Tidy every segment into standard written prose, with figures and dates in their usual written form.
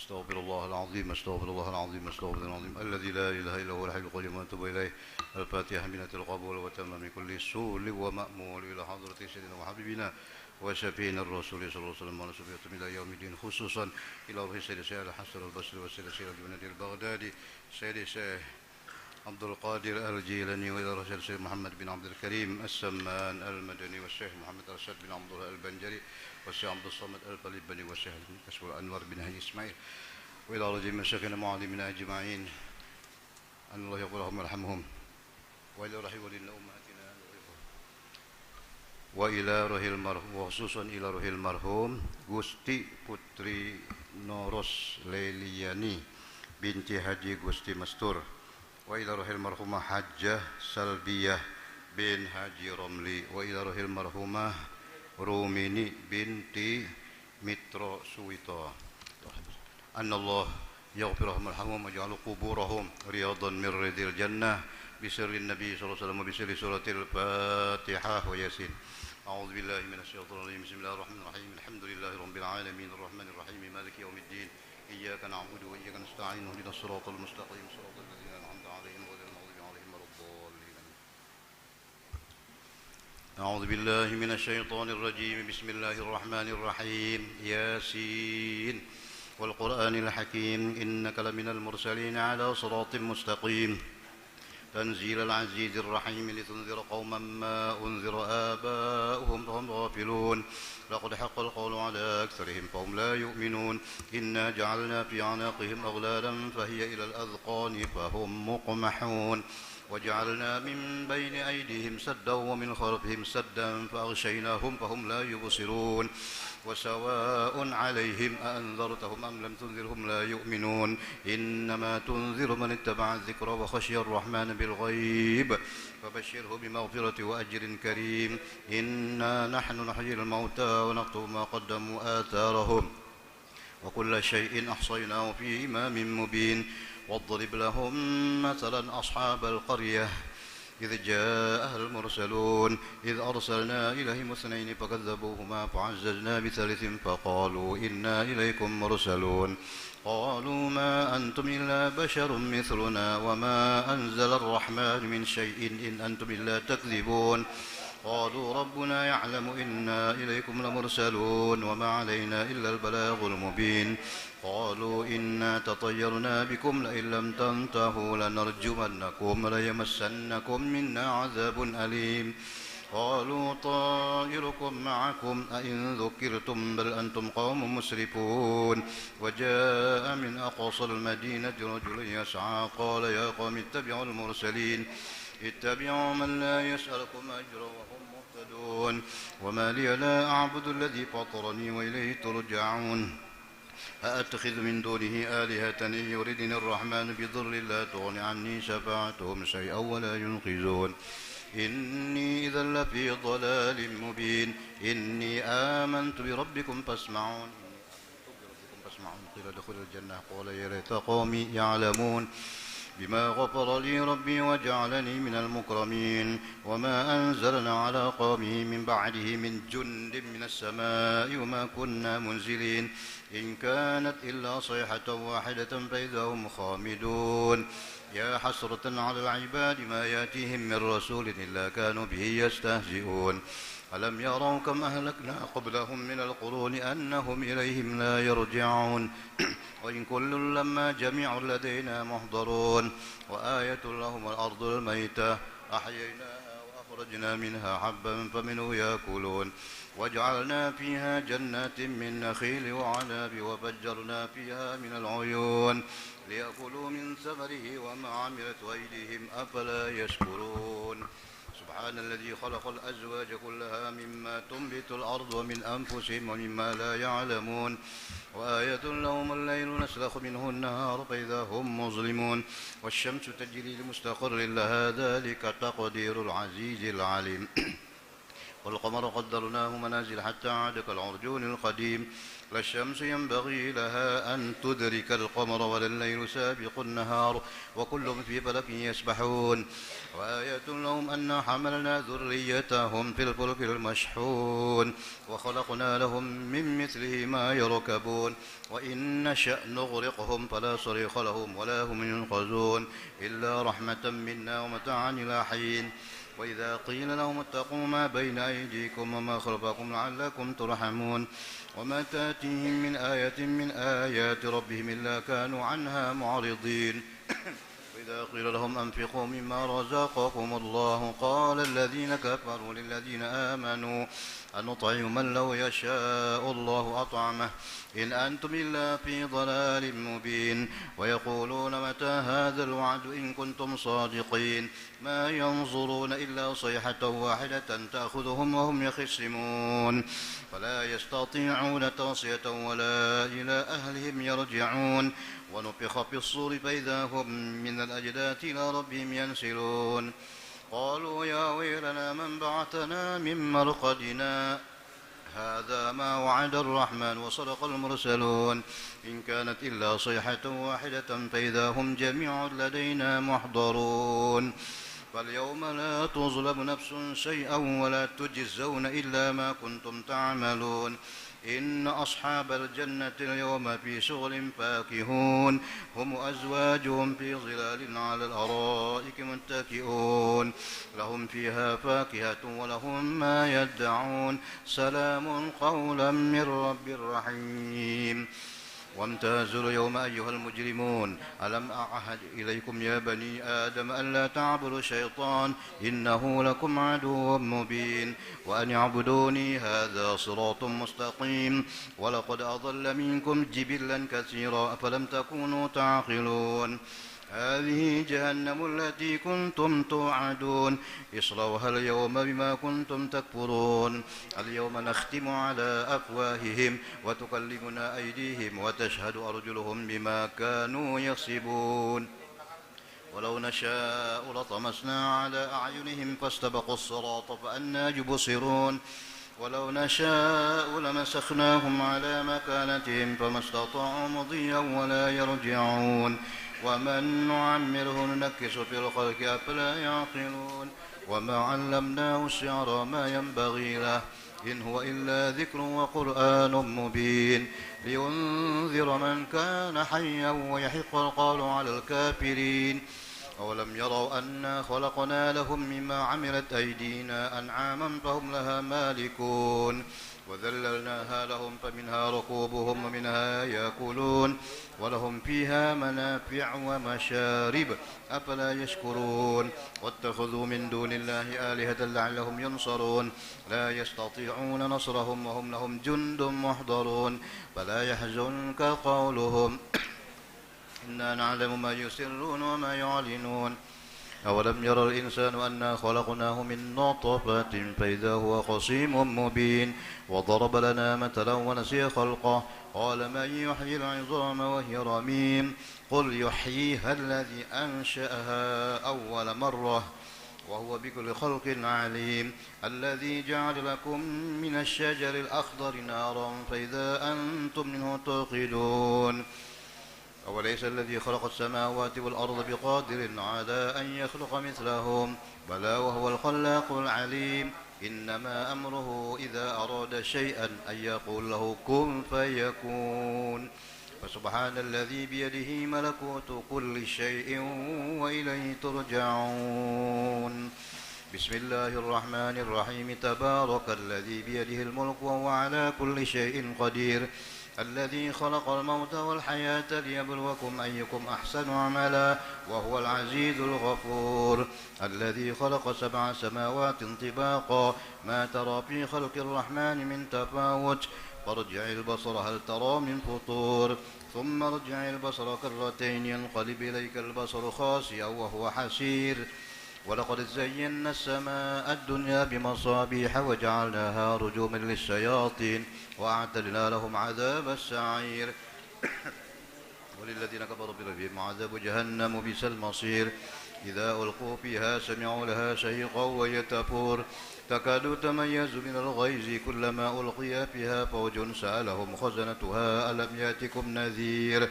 أستغفر الله العظيم أستغفر الله العظيم أستغفر الله العظيم الذي لا إله إلا هو الحي القيوم وأتوب إليه. الفاتحة من القبول وتمام كل سول ومأمول إلى حضرة سيدنا وحبيبنا وشفينا الرسول صلى الله عليه وسلم ونسبية إلى يوم الدين، خصوصا إلى روح سيد الشيخ الحسن البصري وسيد الشيخ الجنيد البغدادي سيد الشيخ عبد القادر الجيلاني، وإلى روح الشيخ محمد بن عبد الكريم السمان المدني والشيخ محمد أرشد بن عبد الله البنجري والشيخ عبد الصمد الفليبني والشيخ كشف الأنور بن هادي إسماعيل، وإلى رجل من شيخنا معلمنا أجمعين أن الله يغفر لهم ويرحمهم، وإلى روح ولينا أمهاتنا وإلى روح المرحوم، وخصوصا إلى روح المرحوم Gusti Putri Noros Leliani binti Haji Gusti Mastur, wa ila rohil marhumah Hajjah Salbiyah bin Haji Romli, wa ila rohil marhumah Rumini binti Mitro Suwito. Annallah yaghfirahum warhamhum waj'al quburahum riyadan min ridil jannah bisirri Nabi sallallahu alaihi wasallam wa bisirri suratil Fatihah wa Yasin. A'udzu billahi minasyaitonir rajim. Bismillahirrahmanirrahim. Alhamdulillahi rabbil alamin arrahmanir rahim maliki yaumiddin. Iyyaka na'budu wa iyyaka nasta'in ihdinas siratal mustaqim siratal ladzina an'amta 'alaihim ghairil maghdubi 'alaihim waladdallin. A'udzu billahi minasyaitonir rajim. Bismillahirrahmanir rahim. Yasin wal Qur'anil hakim innaka laminal mursalin 'ala siratim mustaqim. تنزيل العزيز الرحيم لتنذر قوما ما أنذر آباؤهم فهم غافلون لقد حق القول على أكثرهم فهم لا يؤمنون إنا جعلنا في أعناقهم أغلالا فهي إلى الأذقان فهم مقمحون وجعلنا من بين أيديهم سدا ومن خلفهم سدا فأغشيناهم فهم لا يبصرون وسواء عليهم أأنذرتهم أم لم تنذرهم لا يؤمنون إنما تنذر من اتبع الذكر وخشي الرحمن بالغيب فبشره بمغفرة وأجر كريم إنا نحن نحيي الموتى ونكتب ما قدموا آثارهم وكل شيء أحصيناه في إمام مبين واضرب لهم مثلا أصحاب القرية إذ جاءها المرسلون إذ أرسلنا إليهم اثنين فكذبوهما فعززنا بثالث فقالوا إنا إليكم مرسلون قالوا ما أنتم إلا بشر مثلنا وما أنزل الرحمن من شيء إن أنتم إلا تكذبون قالوا ربنا يعلم إنا إليكم لمرسلون وما علينا إلا البلاغ المبين قالوا إنا تطيرنا بكم لئن لم تنتهوا لنرجمنكم ليمسنكم منا عذاب أليم قالوا طائركم معكم أئن ذكرتم بل أنتم قوم مسرفون وجاء من أقصى المدينة رجل يسعى قال يا قوم اتبعوا المرسلين اتبعوا من لا يسألكم أجرا وهم مهتدون وما لي لا أعبد الذي فطرني وإليه ترجعون أأتخذ من دونه آلهة إن يردني الرحمن بضر لا تغن عني شفاعتهم شيئا ولا ينقذون إني إذا لفي ضلال مبين إني آمنت بربكم فاسمعون قيل ادخل الجنة قال يا ليت قومي يعلمون بما غفر لي ربي وجعلني من المكرمين وما أنزلنا على قومه من بعده من جند من السماء وما كنا منزلين إن كانت إلا صيحة واحدة فإذا هم خامدون يا حسرة على العباد ما يأتيهم من رسول إلا كانوا به يستهزئون ألم يروا كم أهلكنا قبلهم من القرون أنهم إليهم لا يرجعون وإن كل لما جميع لدينا محضرون وآية لهم الأرض الميتة أحييناها وأخرجنا منها حبا فمنه يأكلون وجعلنا فيها جنات من نخيل وعنب وفجرنا فيها من العيون ليأكلوا من ثمره وما عملت أيديهم أفلا يشكرون سبحان الذي خلق الأزواج كلها مما تنبت الأرض ومن أنفسهم ومما لا يعلمون وآية لهم الليل نسلخ منه النهار فإذا هم مظلمون والشمس تجري لمستقر لها ذلك تقدير العزيز العليم والقمر قدرناه منازل حتى عاد كالعرجون القديم لا الشمس ينبغي لها أن تدرك القمر ولا الليل سابق النهار وكل في فلك يسبحون وآية لهم أنا حملنا ذريتهم في الفلك المشحون وخلقنا لهم من مثله ما يركبون وإن نشأ نغرقهم فلا صريخ لهم ولا هم ينقذون إلا رحمة منا ومتاعا إلى حين وإذا قيل لهم اتقوا ما بين أيديكم وما خلفكم لعلكم ترحمون وما تأتيهم من آية من آيات ربهم إلا كانوا عنها معرضين وإذا قيل لهم أنفقوا مما رزقكم الله قال الذين كفروا للذين آمنوا أنطعم من لو يشاء الله أطعمه إن أنتم إلا في ضلال مبين ويقولون متى هذا الوعد إن كنتم صادقين ما ينظرون إلا صيحة واحدة تأخذهم وهم يخصمون فلا يستطيعون توصية ولا إلى أهلهم يرجعون ونفخ في الصور فإذا هم من الأجداث إلى ربهم ينسلون قالوا يا ويلنا من بعثنا من مرقدنا هذا ما وعد الرحمن وصدق المرسلون إن كانت إلا صيحة واحدة فإذا هم جميع لدينا محضرون فاليوم لا تظلم نفس شيئا ولا تجزون إلا ما كنتم تعملون إن أصحاب الجنة اليوم في شغل فاكهون هم وأزواجهم في ظلال على الأرائك متكئون لهم فيها فاكهة ولهم ما يدعون سلام قولا من رب رحيم وامتازوا اليوم أيها المجرمون ألم أعهد إليكم يا بني آدم ألا تعبدوا الشيطان إنه لكم عدو مبين وأن اعبدوني هذا صراط مستقيم ولقد أضل منكم جبلا كثيرا أفلم تكونوا تعقلون هذه جهنم التي كنتم توعدون اصلوها اليوم بما كنتم تكفرون اليوم نختم على أفواههم وتكلمنا أيديهم وتشهد أرجلهم بما كانوا يكسبون ولو نشاء لطمسنا على أعينهم فاستبقوا الصراط فأنى يبصرون ولو نشاء لمسخناهم على مكانتهم فما استطاعوا مضيا ولا يرجعون ومن نعمره ننكس في الخلق أفلا يعقلون وما علمناه الشعر ما ينبغي له إن هو إلا ذكر وقرآن مبين لينذر من كان حيا ويحق القول على الكافرين أولم يروا أنا خلقنا لهم مما عملت أيدينا أنعاما فهم لها مالكون وذللناها لهم فمنها ركوبهم ومنها يأكلون ولهم فيها منافع ومشارب أفلا يشكرون واتخذوا من دون الله آلهة لعلهم ينصرون لا يستطيعون نصرهم وهم لهم جند محضرون فلا يحزنك قولهم إنا نعلم ما يسرون وما يعلنون أولم ير الإنسان أنا خلقناه من نطفة فإذا هو خصيم مبين وضرب لنا مثلا ونسي خلقه قال من يحيي العظام وهي رميم قل يحييها الذي أنشأها أول مرة وهو بكل خلق عليم الذي جعل لكم من الشجر الأخضر نارا فإذا أنتم منه توقدون أوليس الذي خلق السماوات والأرض بقادر على أن يخلق مثلهم بلى وهو الخلاق العليم إنما أمره إذا أراد شيئا أن يقول له كن فيكون فسبحان الذي بيده ملكوت كل شيء وإليه ترجعون بسم الله الرحمن الرحيم تبارك الذي بيده الملك وهو على كل شيء قدير الذي خلق الموت والحياة ليبلوكم أيكم أحسن عملا وهو العزيز الغفور الذي خلق 7 سماوات طباقا ما ترى في خلق الرحمن من تفاوت فارجع البصر هل ترى من فطور ثم ارجع البصر كرتين ينقلب إليك البصر خاسئا وهو حسير ولقد زينا السماء الدنيا بمصابيح وجعلناها رجوما للشياطين وأعتدنا لهم عذاب السعير وللذين كفروا بربهم عذاب جهنم بئس المصير إذا ألقوا فيها سمعوا لها شهيقا وهي تفور تكاد تميز من الغيظ كلما ألقي فيها فوج سألهم خزنتها ألم يأتكم نذير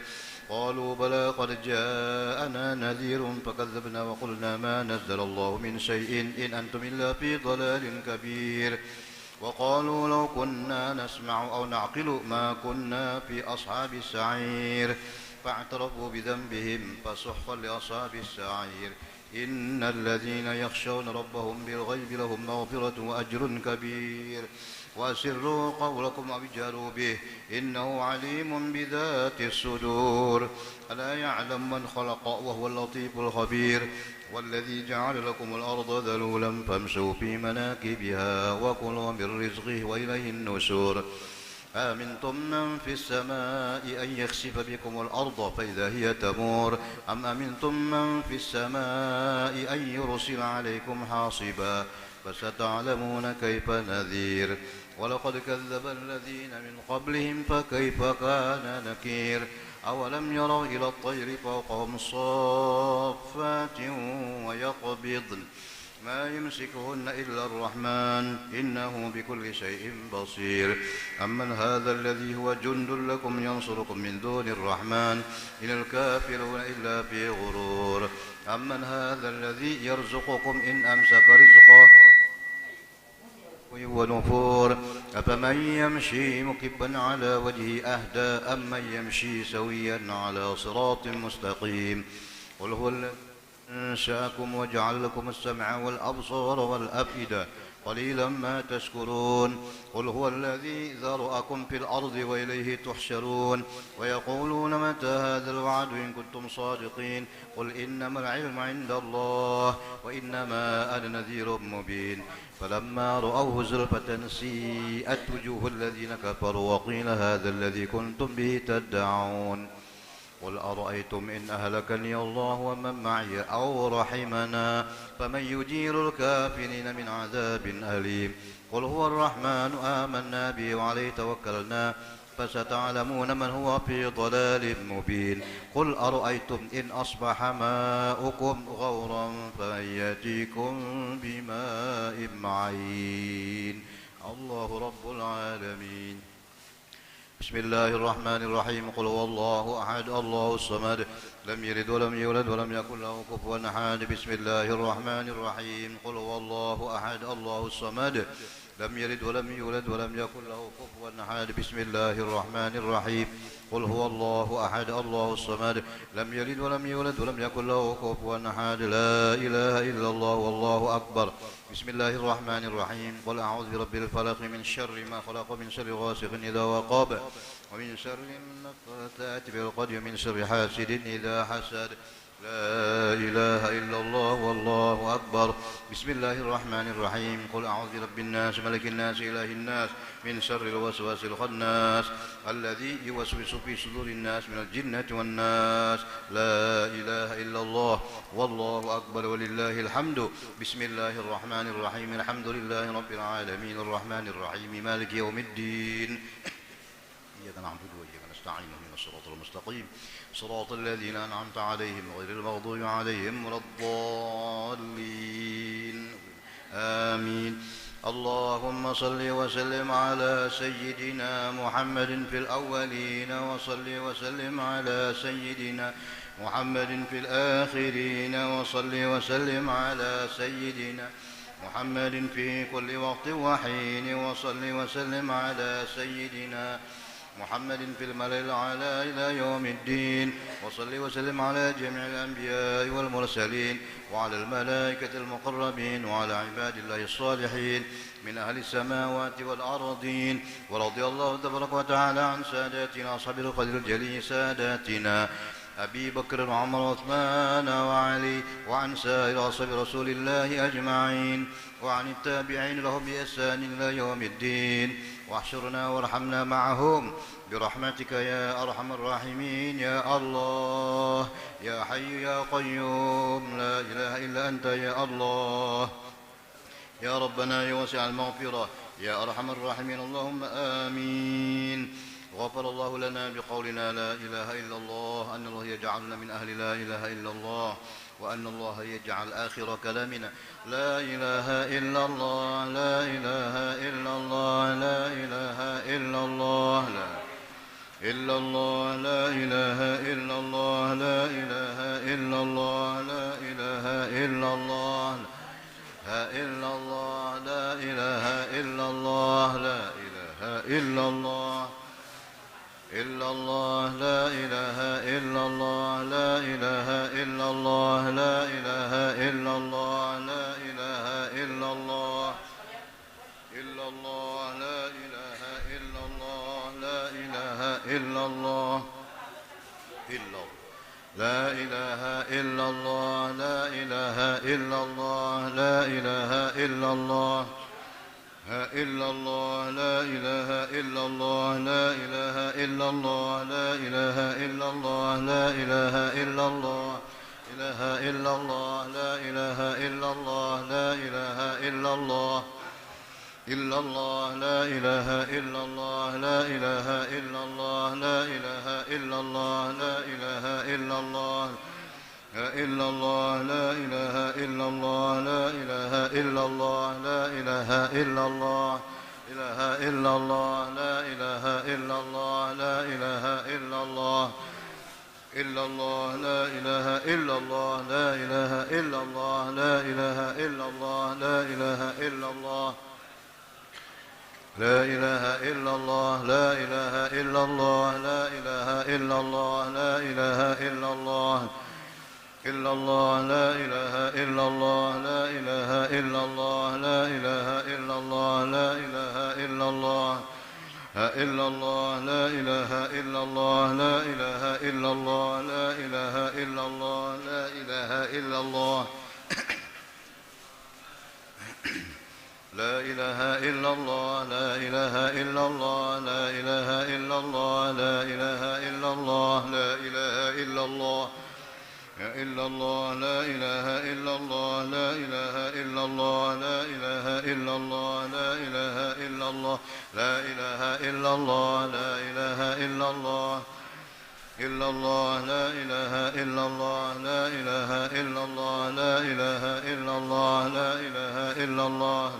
قالوا بلى قد جاءنا نذير فكذبنا وقلنا ما نزل الله من شيء إن أنتم إلا في ضلال كبير وقالوا لو كنا نسمع أو نعقل ما كنا في أصحاب السعير فاعترفوا بذنبهم فسحقا لأصحاب السعير إن الذين يخشون ربهم بالغيب لهم مغفرة وأجر كبير وأسروا قولكم أو اجهروا به إنه عليم بذات الصدور ألا يعلم من خلق وهو اللطيف الخبير والذي جعل لكم الأرض ذلولا فامشوا في مناكبها وكلوا من رزقه وإليه النشور آمنتم من في السماء أن يخسف بكم الأرض فإذا هي تمور أم أمنتم من في السماء أن يرسل عليكم حاصبا فستعلمون كيف نذير ولقد كذب الذين من قبلهم فكيف كان نكير أولم يروا إلى الطير فوقهم صافات ويقبضن ما يمسكهن إلا الرحمن إنه بكل شيء بصير أمن هذا الذي هو جند لكم ينصركم من دون الرحمن إن الكافرون إلا في غرور أمن هذا الذي يرزقكم إن أمسك رزقه ونفور أفمن يمشي مكبا على وجهه أهدى أمن يمشي سويا على صراط مستقيم قل هو الذي أنشأكم وجعل لكم السمع والأبصار والأفئدة قليلا ما تشكرون قل هو الذي ذرأكم في الأرض وإليه تحشرون ويقولون متى هذا الوعد إن كنتم صادقين قل إنما العلم عند الله وإنما أنا نذير مبين فلما رأوه زلفة سيئت وجوه الذين كفروا وقيل هذا الذي كنتم به تدعون قل أرأيتم إن أهلكني الله ومن معي أو رحمنا فمن يجير الكافرين من عذاب أليم قل هو الرحمن آمنا به وعليه توكلنا فستعلمون من هو في ضلال مبين قل أرأيتم إن أصبح ماؤكم غورا فمن يأتيكم بماء معين الله رب العالمين بسم الله الرحمن الرحيم قل هو الله أحد الله الصمد لم يلد ولم يولد ولم يكن له كفوا أحد بسم الله الرحمن الرحيم قل هو الله أحد الله الصمد لم يلد ولم يولد ولم يكن له كفوا أحد بسم الله الرحمن الرحيم قل هو الله أحد الله الصمد لم يلد ولم يولد ولم يكن له كفوا أحد لا إله إلا الله والله أكبر بسم الله الرحمن الرحيم قل أعوذ برب الفلق من شر ما خلق من شر غاسق إذا وقب ومن شر النفاثات في العقد ومن شر حاسد إذا حسد لا إله إلا الله والله أكبر بسم الله الرحمن الرحيم قل أعوذ برب الناس ملك الناس إله الناس من شر الوسواس الخناس الذي يوسوس في صدور الناس من الجنة والناس لا إله إلا الله والله أكبر ولله الحمد بسم الله الرحمن الرحيم الحمد لله رب العالمين الرحمن الرحيم مالك يوم الدين إياك نعبد وإياك نستعين اهدنا الصراط المستقيم صراط الذين أنعمت عليهم غير المغضوب عليهم ولا الضالين آمين اللهم صل وسلم على سيدنا محمد في الأولين وصل وسلم على سيدنا محمد في الآخرين وصل وسلم على سيدنا محمد في كل وقت وحين وصل وسلم على سيدنا محمد في الملأ الأعلى إلى يوم الدين وصل وسلم على جميع الأنبياء والمرسلين وعلى الملائكة المقربين وعلى عباد الله الصالحين من أهل السماوات والأرضين ورضي الله تبارك وتعالى عن ساداتنا أصحاب القدر الجليل ساداتنا أبي بكر وعمر وعثمان وعلي وعن سائر أصحاب رسول الله أجمعين وعن التابعين لهم بإحسان إلى يوم الدين واحشرنا وارحمنا معهم برحمتك يا أرحم الراحمين يا الله يا حي يا قيوم لا إله إلا أنت يا الله يا ربنا يا واسع المغفرة يا أرحم الراحمين اللهم آمين غفر الله لنا بقولنا لا إله إلا الله، أن الله يجعلنا من أهل لا إله إلا الله، وأن الله يجعل آخر كلامنا لا إله إلا الله، لا إله إلا الله، لا إله إلا الله، لا إلا الله، لا إله إلا الله، لا إله إلا الله، لا إله إلا الله، لا إلا الله، لا إله إلا الله، لا إله إلا الله، إلا الله، لا إله إلا الله، لا إله إلا الله، لا إله إلا الله، لا إله إلا الله، إلا الله، لا إله إلا الله، لا إله إلا الله، إلا لا إله إلا الله، لا إله إلا الله، لا إله إلا الله، إلا الله، لا إله إلا الله، لا إله إلا الله، لا إله إلا الله، لا إله إلا الله، إله إلا الله، لا إله إلا الله، لا إله إلا الله، إلا الله، لا إله إلا الله، لا إله إلا الله، لا إله إلا الله، لا إله إلا الله، إلا الله، لا إله إلا الله، لا إله إلا الله، لا إله إلا الله، إله إلا الله، لا إله إلا الله، لا إله إلا الله، إلا الله، لا إله إلا الله، لا إله إلا الله، لا إله إلا الله، لا إله إلا الله، لا إله إلا الله، لا إله إلا الله، لا إله إلا الله، لا إله إلا الله، إلا الله، لا إله إلا الله، لا إله إلا الله، لا إله إلا الله، لا إله إلا الله، إلا الله، لا إله إلا الله، لا إله إلا الله، لا إله إلا الله، لا إله إلا الله، لا إله إلا الله، لا إله إلا الله، لا إله إلا الله، لا إله إلا الله، لا إله إلا الله، إلا الله، لا إله إلا الله، لا إله إلا الله، لا إله إلا الله، لا إله إلا الله، لا إله إلا الله، لا إله إلا الله، إلا الله، لا إله إلا الله، لا إله إلا الله، لا إله إلا الله، لا إله إلا الله،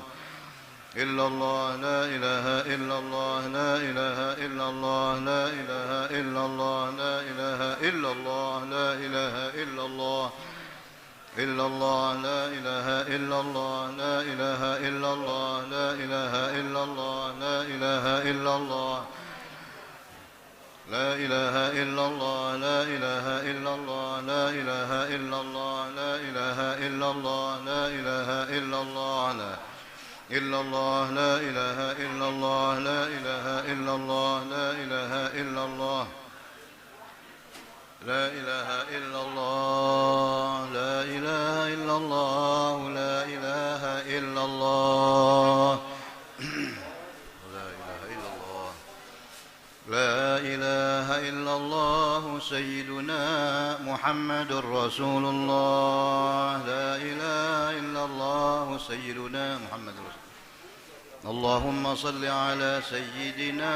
إلا الله، لا إله إلا الله، لا إله إلا الله، لا إله إلا الله، لا إله إلا الله، لا إله إلا الله، إلا الله، لا إله إلا الله، لا إله إلا الله، لا إله إلا الله، لا إله إلا الله، لا إله إلا الله، لا إله إلا الله، لا إله إلا الله، لا إله إلا الله، لا إله إلا الله، لا إلا الله، لا إله إلا الله، لا إله إلا الله، لا إله إلا الله، لا إله إلا الله، لا إله إلا الله، لا إله إلا الله، لا إله إلا الله، لا إله إلا الله، سيدنا محمد رسول الله، لا إله إلا الله، سيدنا محمد رسول الله. اللهم صل على سيدنا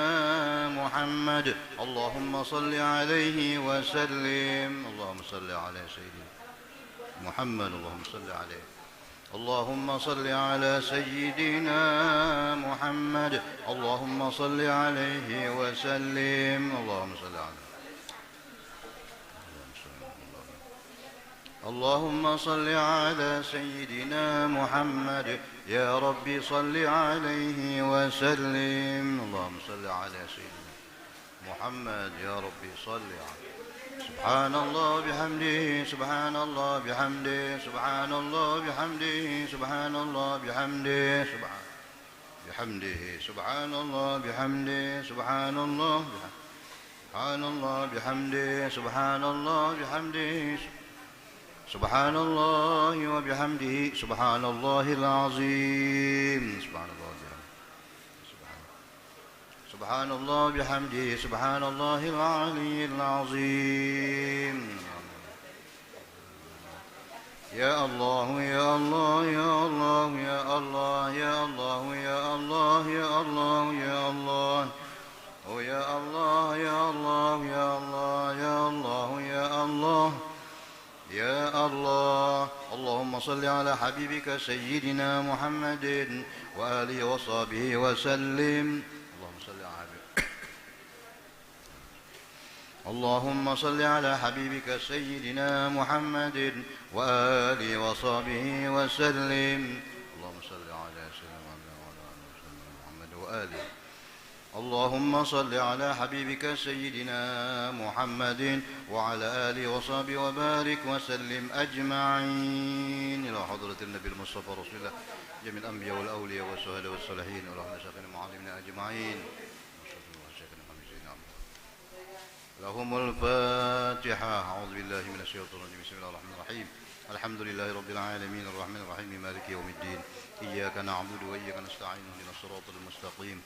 محمد، اللهم صل عليه وسلم، اللهم صل على سيدنا محمد، اللهم صل عليه، اللهم صل على سيدنا محمد، اللهم صل عليه وسلم، اللهم صل عليه، اللهم صل على سيدنا محمد، يا ربي صل عليه وسلم، اللهم صل على سيدنا محمد، يا ربي صل عليه. سبحان الله بحمده، سبحان الله بحمده، سبحان الله بحمده، سبحان الله بحمده، بحمده، سبحان الله بحمده، سبحان الله سبحان الله بحمده، سبحان الله بحمده، سبحان الله وبحمده، سبحان الله العظيم، سبحان الله بحمده، سبحان الله بحمده، سبحان الله العلي العظيم. يا الله يا الله يا الله يا الله يا الله يا الله يا الله يا الله يا الله يا الله يا الله يا الله يا الله يا الله. اللهم صل على حبيبك سيدنا محمد وآله وصحبه وسلم. اللهم صل على حبيبك اللهم صل على حبيبك سيدنا محمد وآله وصحبه وسلم. اللهم صل على سيدنا محمد وآله. اللهم صل على حبيبك سيدنا محمد وعلى آله وصحبه وبارك وسلم أجمعين إلى حضرة النبي المصطفى رسول الله جميع الأنبياء والأولياء والشهداء والصالحين ورحمة شيخنا معلمنا أجمعين. لهم الفاتحة. أعوذ بالله من الشيطان الرجيم. بسم الله الرحمن الرحيم. الحمد لله رب العالمين الرحمن الرحيم مالك يوم الدين. إياك نعبد وإياك نستعين اهدنا الصراط المستقيم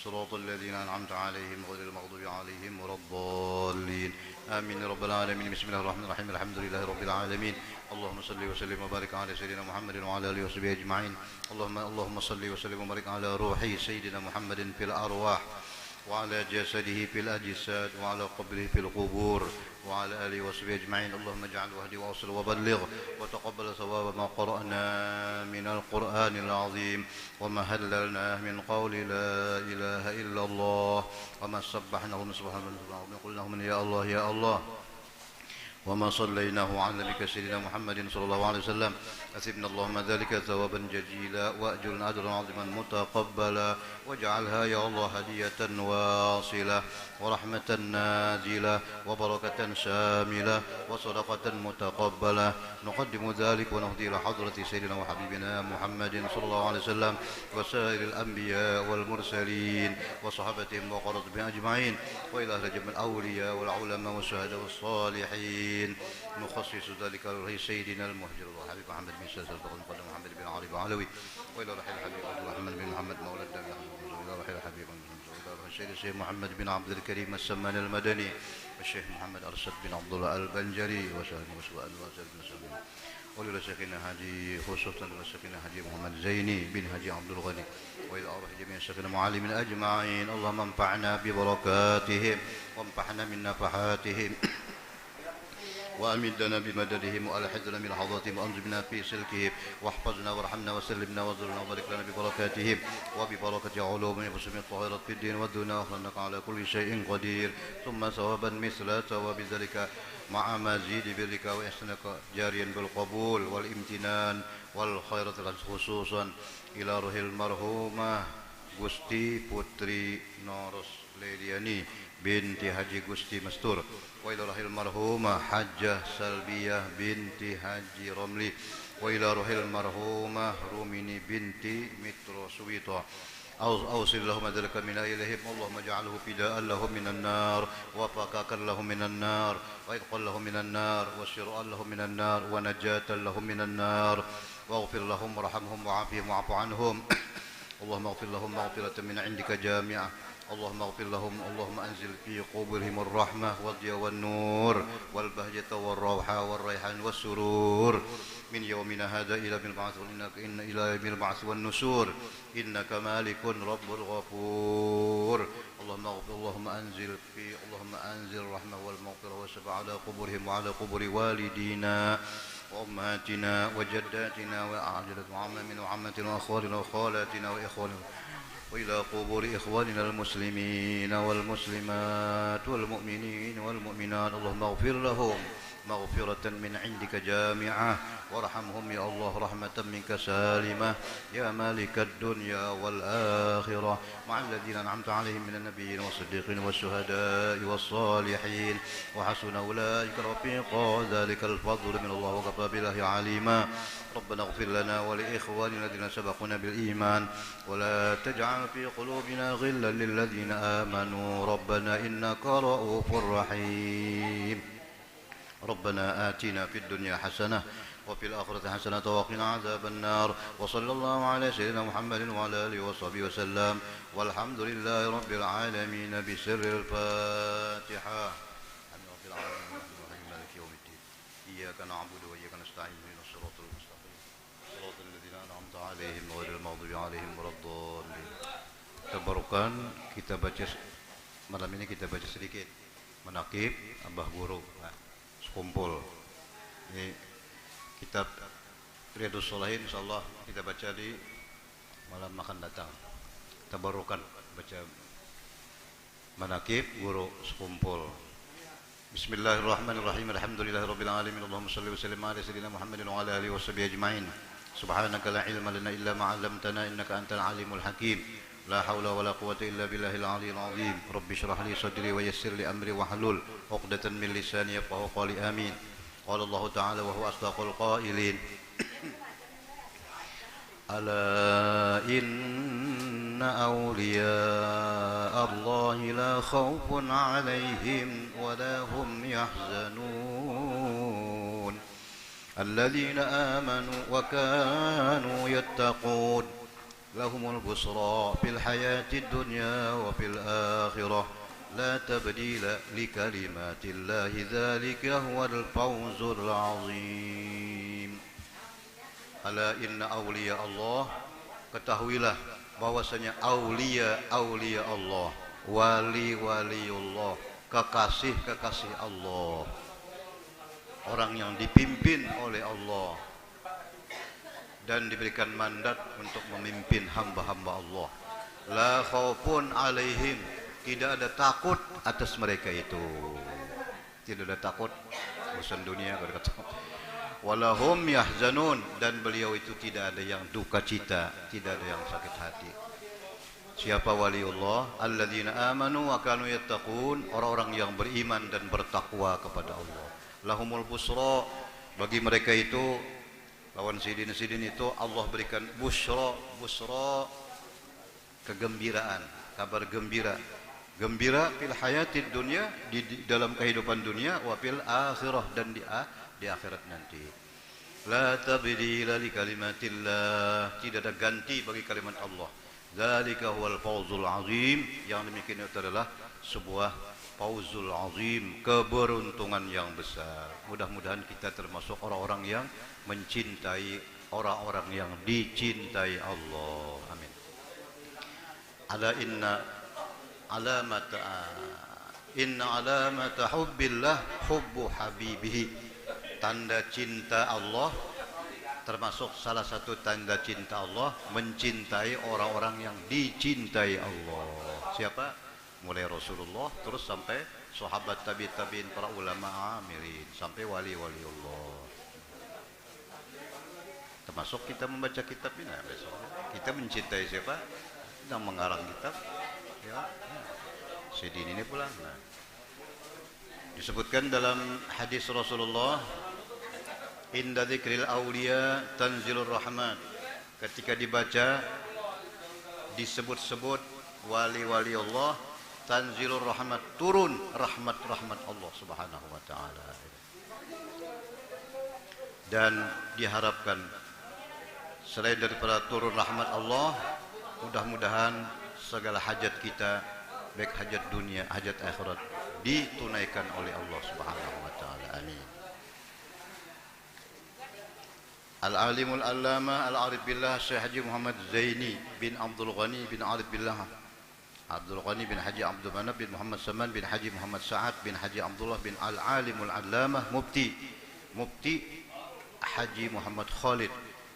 صراط الذين أنعمت عليهم غير المغضوب عليهم ولا الضالين آمين رب العالمين. بسم الله الرحمن الرحيم. الحمد لله رب العالمين. اللهم صل وسلم وبارك على سيدنا محمد وعلى آله وصحبه أجمعين. اللهم صل وسلم وبارك على روح سيدنا محمد في الأرواح وعلى جسده في الأجساد وعلى قبره في القبور وعلى آله وصحبه أجمعين. اللهم اجعل واهدي وأوصل وبلغ وتقبل ثواب ما قرأنا من القرآن العظيم وما هللناه من قول لا إله إلا الله وما سبحناه من سبحانه وما قلناه من يا الله يا الله وما صليناه على نبيك سيدنا محمد صلى الله عليه وسلم. أثبنا اللهم ذلك ثوابا جزيلا وأجرا أجرا عظيما متقبلا واجعلها يا الله هدية واصلة ورحمة نازلة وبركة شاملة وصدقة متقبلة. نقدم ذلك ونهدي إلى حضرة سيدنا وحبيبنا محمد صلى الله عليه وسلم وسائر الأنبياء والمرسلين وصحابتهم وقرطبهم أجمعين وإلى أهل جميع الأولياء والعلماء والشهداء والصالحين. نخصص ذلك لسيدنا المهجر الحبيب محمد بن سلسل المقدم محمد بن علي العلوي وإلى رحيل الحبيب محمد بن محمد مولى الدم وإلى رحيل الحبيب إلى الشيخ محمد بن عبد الكريم السمان المدني والشيخ محمد أرشد بن عبد الله البنجري وشهد وسؤال وزير بن سلمان وإلى شيخنا حاجي خصوصا وشيخنا حاجي محمد زيني بن حاجي عبد الغني وإلى أرواح جميع شيخنا معلمين أجمعين. اللهم انفعنا ببركاتهم وانفعنا من نفحاتهم وأمدنا بمددهم وألحقنا من حضرتهم وأنزلنا في سلكهم واحفظنا وارحمنا وسلمنا وزرنا وبارك لنا ببركاتهم وببركة علومهم وسمع الطاهرات في الدين والدنيا وأخلنك على كل شيء قدير. ثم ثوابا مثل ثواب ذلك مع مزيد برك وإحسانك جاريا بالقبول والامتنان والخيرات خصوصا إلى روح المرحومة Gusti Putri Noros Lediani binti Haji Gusti Mastur wa ila rahil marhumah Hajjah Salbiyah binti Haji Romli wa ila rahil marhumah Rumini binti Mitro Suwito أوصل لهم ذلك من إليهم اللهم اجعله فداء لهم من النار وفكاكا لهم من النار وإذقا لهم من النار وشراء لهم من النار ونجاة لهم من النار واغفر لهم وارحمهم وعافهم واعف عنهم. اللهم اغفر لهم مغفرة من عندك جامعة. اللهم اغفر لهم. اللهم أنزل في قبورهم الرحمة والضياء والنور والبهجة والروحة والريحان والسرور من يومنا هذا إلى يوم البعث إن إلى يوم البعث والنشور إنك مالك رب الغفور. اللهم أنزل الرحمة والمغفرة والشفاعة على قبورهم وعلى قبور والدينا وأمهاتنا وجداتنا وأعجلت وعمامنا وعماتنا وأخوالنا وخالاتنا وإخواننا وإلى قبور إخواننا المسلمين والمسلمات والمؤمنين والمؤمنات. اللهم اغفر لهم مغفرة من عندك جامعة وارحمهم يا الله رحمة منك سالمة يا مالك الدنيا والآخرة مع الذين أنعمت عليهم من النبيين والصديقين والشهداء والصالحين وحسن أولئك رفيقا ذلك الفضل من الله وكفى بالله عليما. ربنا اغفر لنا ولإخواننا الذين سبقونا بالإيمان ولا تجعل في قلوبنا غلا للذين آمنوا ربنا إنك رؤوف رحيم. ربنا آتنا في الدنيا حسنة وفي الآخرة حسنة وقنا عذاب النار وصلى الله على سيدنا محمد وعلى آله وصحبه وسلم والحمد لله رب العالمين بسر الفاتحة. الحمد لله رب العالمين الرحمن الرحيم مالك يوم الدين إياك نعبد وإياك نستعين اهدنا الصراط المستقيم صراط الذين أنعمت عليهم غير المغضوب عليهم ولا الضالين. Tabarukan kita baca malam ini kita baca sedikit Manaqib Abah Guru, nah, sekumpul. Ini kitab Riyadhus Shalihin insyaallah kita baca di malam akan datang. Tabarukan baca Manaqib Guru sekumpul. Bismillahirrahmanirrahim. Alhamdulillahirabbil alamin. Allahumma shalli wa sallim ala sayyidina Muhammadin wa ala alihi washabihi ajmain. Subhanaka la ilma lana illa ma 'allamtana innaka antal alimul hakim. La haula wala quwwata illa billahil aliyyil azim. Rabbi shrah li sadri wa yassir li amri wahlul 'uqdatan min lisani yafqahu qawli. Amin. Qala Allah ta'ala wa huwa asdaqul qailin. Ala inna awliya Allahi la khawfun 'alaihim wa la hum yahzanun. Alladhina amanu wa kanu yattaqun. Lahumul busra fil hayatid dunya wa fil akhirah la tabdila li kalimatillahi dzalika huwal fawzul azim. Ala inna awliya Allah, ketahuilah bahwasanya aulia Allah, wali-waliullah, kekasih-kekasih Allah, orang yang dipimpin oleh Allah dan diberikan mandat untuk memimpin hamba-hamba Allah. La khaufun alaihim, tidak ada takut atas mereka itu. Tidak ada takut urusan dunia kata. Walahum yahzanun, dan beliau itu tidak ada yang duka cita, tidak ada yang sakit hati. Siapa waliullah? Alladzina amanu wa kanu yattaqun, orang-orang yang beriman dan bertakwa kepada Allah. Lahumul busra, bagi mereka itu lawan sidin itu Allah berikan busra kegembiraan, kabar gembira. Gembira fil hayatid dunya, di dalam kehidupan dunia, wa fil akhirah, dan di akhirat nanti. La tabdila li kalimatillah, tidak ada ganti bagi kalimat Allah. Dzalika huwal fawzul azim, yang demikian itu adalah sebuah fawzul azim, keberuntungan yang besar. Mudah-mudahan kita termasuk orang-orang yang mencintai, orang-orang yang dicintai Allah. Amin. Ala inna alamata hubbillah hubbu habibih. Tanda cinta Allah, termasuk salah satu tanda cinta Allah, mencintai orang-orang yang dicintai Allah. Siapa? Mulai Rasulullah terus sampai sahabat tabi'in, para ulama amilin, sampai wali-wali Allah. Termasuk kita membaca kitab ini besok. Kita mencintai siapa? Kita mengarang kitab, ya. Sedini ini pula. Nah, disebutkan dalam hadis Rasulullah, inda dzikril auliya tanzilur rahmat. Ketika dibaca disebut-sebut wali-wali Allah, tanzilur rahmat, turun rahmat-rahmat Allah Subhanahu wa taala. Dan diharapkan selain daripada turun rahmat Allah, mudah-mudahan segala hajat kita, baik hajat dunia, hajat akhirat, ditunaikan oleh Allah Subhanahu wa taala. Amin. Al-alimul allama al-arif billah Syekh Haji Muhammad Zaini bin Abdul Ghani bin Arif billah Abdul Ghani bin Haji Abdul Manaf bin Muhammad Saman bin Haji Muhammad Sa'ad bin Haji Abdullah bin Al-alimul allamah Mufti Haji Muhammad Khalid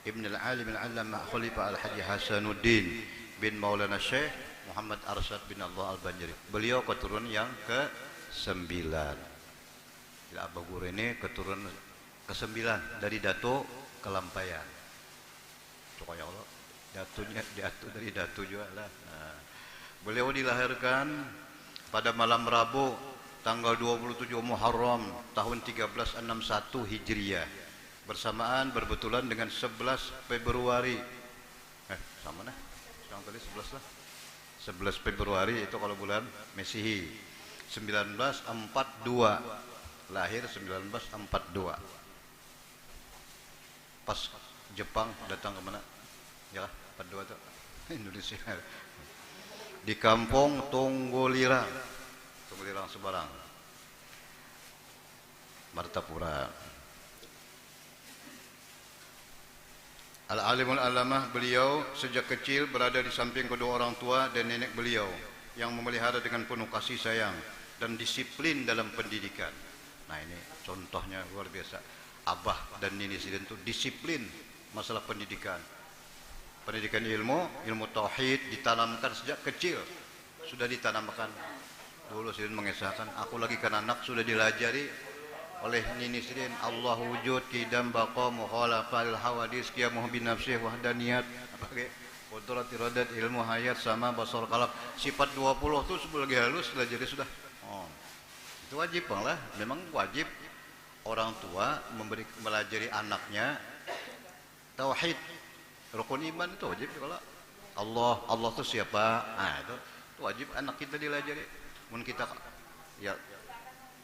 Ibn al-Alim al-Allamah Khalifah al-Haji Hasanuddin bin Maulana Syekh Muhammad Arsyad bin Allah al-Banjari. Beliau keturunan yang ke-9. Abah Guru ini keturunan ke-9 dari Dato ke Lampayan. Pokoknya Allah, datunya dari Datu juga lah. Nah, beliau dilahirkan pada malam Rabu tanggal 27 Muharram tahun 1361 Hijriah. Bersamaan berbetulan dengan 11 Februari. Sama nah. Sekarang tadi 11 lah. 11 Februari itu kalau bulan Mesihi. 1942. Lahir 1942. Pas Jepang datang ke mana? Ya, 42 itu Indonesia. Di kampung Tunggulirang Sebarang, Martapura. Al-alimul alamah, beliau sejak kecil berada di samping kedua orang tua dan nenek beliau. yang memelihara dengan penuh kasih sayang dan disiplin dalam pendidikan. Nah ini contohnya luar biasa. Abah dan Nini Sidin itu disiplin masalah pendidikan. Pendidikan ilmu tauhid ditanamkan sejak kecil. Sudah ditanamkan. Dulu Sidin mengisahkan, aku lagi kan anak sudah dilajari oleh Nini Sidin, Allah wujud, kidam, baqa, mukhalafah, hawadis, qiyamuh bin nafsih, wahdaniyat, qudrat, iradat, ilmu, hayat, sama, basar, kalam. Sifat 20 itu sebagai halus dilajari sudah. Oh. Itu wajib lah, memang wajib orang tua melajari anaknya tauhid, rukun iman itu wajib. Kalau Allah itu siapa? Nah, itu wajib anak kita dilajari. Mun kita ya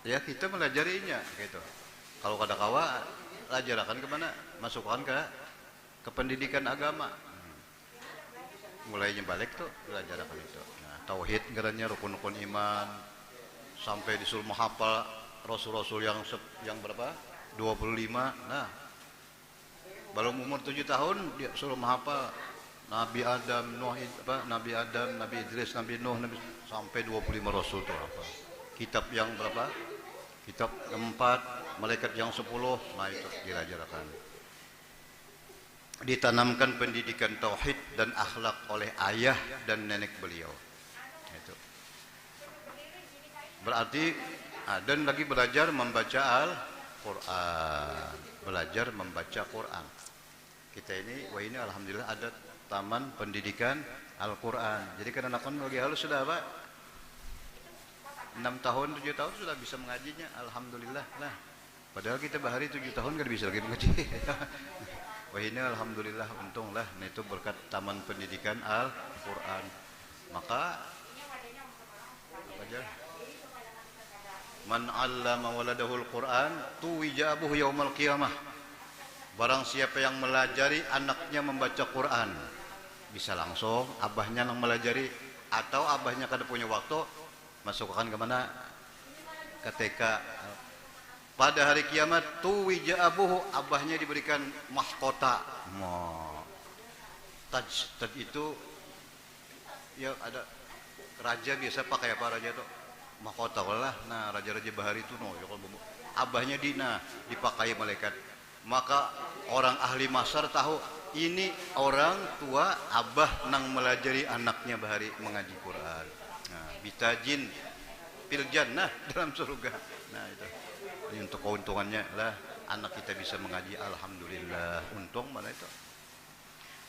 kita melajarinya gitu. Kalau kada kawa ajarkan kemana? Masukkan ke pendidikan agama. Mulainya balik tuh belajarkan itu. Nah, tauhid ngarannya rukun-rukun iman sampai disuruh menghafal rasul-rasul yang berapa? 25. Nah, belum umur 7 tahun dia suruh menghafal Nabi Adam, Nabi Adam, Nabi Idris, Nabi Nuh, sampai 25 rasul itu apa? Kitab yang berapa? Kitab 4, malaikat yang 10. Nah itu diajarkan. Ditanamkan pendidikan tauhid dan akhlak oleh ayah dan nenek beliau. Itu. Berarti dan lagi belajar membaca Al-Qur'an. Belajar membaca Quran. Kita ini alhamdulillah ada taman pendidikan Al-Quran. Jadi kan anak-anak lagi halus sudah apa? 6 tahun, 7 tahun sudah bisa mengajinya. Alhamdulillah lah. Padahal kita bahari 7 tahun kan bisa lagi mengaji. Wah ini alhamdulillah untunglah. Nah itu berkat taman pendidikan Al-Quran. Maka apa aja? Man 'allama waladahul Quran tuwijabuhu yaumal qiyamah. Barang siapa yang melajari anaknya membaca Quran, bisa langsung abahnya yang melajari, atau abahnya kada punya waktu, masukkan ke mana? Ke TK. Pada hari kiamat tuwijabuhu, abahnya diberikan mahkota. Taj itu ya ada raja biasa pakai apa raja itu? Mahkota lah. Nah, raja-raja bahari itu no, ya abahnya dipakai malaikat. Maka orang ahli masar tahu ini orang tua abah nang melajari anaknya bahari mengaji Quran. Nah, bitajin fil jannah dalam surga. Nah itu. Ini untuk keuntungannya lah anak kita bisa mengaji, alhamdulillah. Untung mana itu.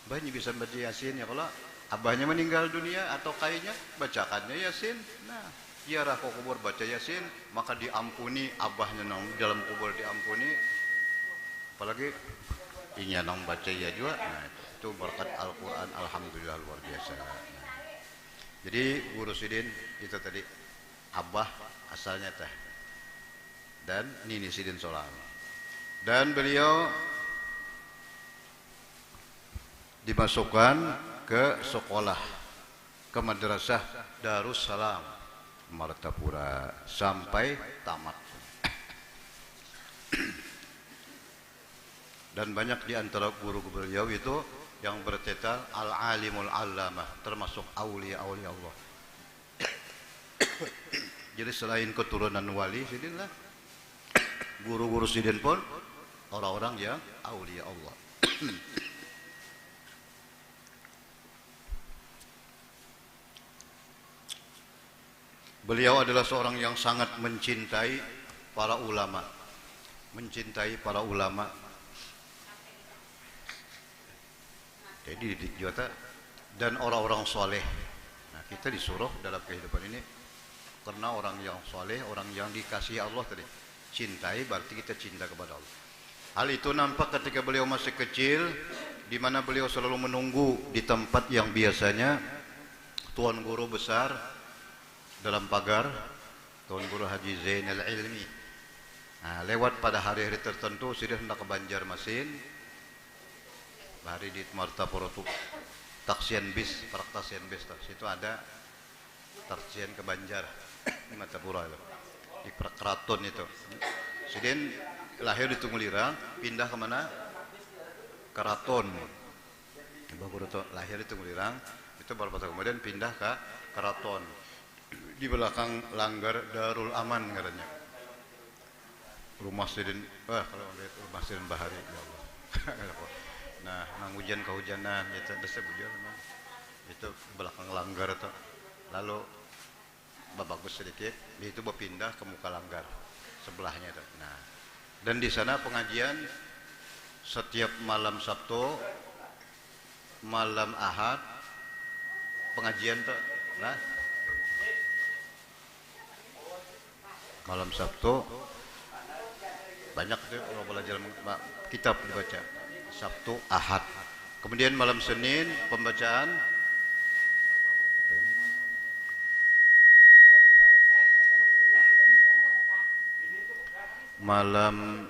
Abahnya bisa baca Yasin ya, kalau abahnya meninggal dunia atau kayaknya bacakannya Yasin. Nah, ziarah ke kubur baca Yasin, maka diampuni abahnya nang dalam kubur diampuni. Apalagi ini nang baca ya juga. Nah, itu berkat Al-Quran, alhamdulillah luar biasa. Nah, jadi Guru Sidin itu tadi abah asalnya teh dan Nini Sidin Solang, dan beliau dimasukkan ke sekolah, ke madrasah Darussalam Martapura sampai tamat. Dan banyak di antara guru beliau itu yang bercetak al-alimul allamah, termasuk aulia-aulia Allah. Jadi selain keturunan wali Sidin lah, guru-guru Sidin pun orang-orang yang aulia Allah. Beliau adalah seorang yang sangat mencintai para ulama. Mencintai para ulama. Jadi dijual dan orang-orang soleh. Nah kita disuruh dalam kehidupan ini karena orang yang soleh, orang yang dikasihi Allah tadi. Cintai berarti kita cinta kepada Allah. Hal itu nampak ketika beliau masih kecil, di mana beliau selalu menunggu di tempat yang biasanya tuan guru besar dalam pagar, tuan guru Haji Zainal Ilmi. Nah, lewat pada hari-hari tertentu sudah hendak ke Banjarmasin. Bahari di Martapura tuh taksian bis, perak taksian bis, situ ada taksian ke Banjar di Martapura itu, di keraton itu. Sidin lahir di Tungulirang, pindah ke mana? Keraton. Mbah Guru tuh lahir di Tungulirang, itu beberapa tahun kemudian pindah ke Keraton. di belakang langgar Darul Aman katanya. Rumah Sidin, kalau lihat rumah Sidin Bahari, ya Allah. Nah, nang hujan kehujanan, itu desa bujur memang. Itu belakang langgar tuh. Lalu bagus sedikit, itu berpindah ke muka langgar sebelahnya tuh. Nah, dan di sana pengajian setiap malam Sabtu, malam Ahad, pengajian tuh. Nah, malam Sabtu banyak tuh kalau belajar kitab dibaca. Sabtu, Ahad. Kemudian malam Senin pembacaan malam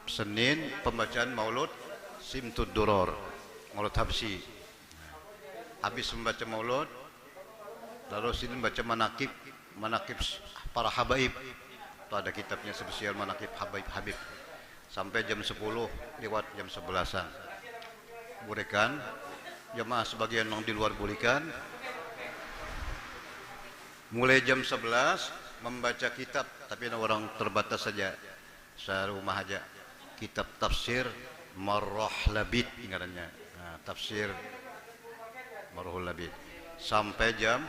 Senin pembacaan Maulud Simtud Duror, Maulud Habsyi. Habis membaca Maulud, lalu Senin baca manakib para habaib. Itu ada kitabnya spesial manakib Habib. Sampai jam 10 lewat jam 11-an. Burikan, jemaah sebagian yang di luar burikan. Mulai jam 11 membaca kitab, tapi orang terbatas saja. Serumah aja. Kitab tafsir Marrah Labid ingatannya. Nah, tafsir Marrah Labid sampai jam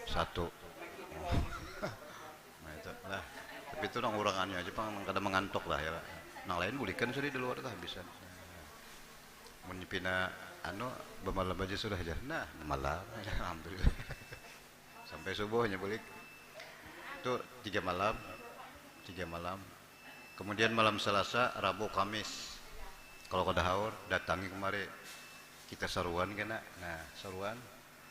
1. Nah, itu lah. Tapi itu nang urangannya aja pang kadang mengantuk lah ya. Nang lain bulikan sudah di luar tah bisa. Menyipina bemalam aja sudah aja. Nah, malam alhamdulillah. Sampai subuhnya bulik. Itu 3 malam. Kemudian malam Selasa, Rabu, Kamis. Kalau kada haur datangi kemari. Kita seruan kena. Nah, seruan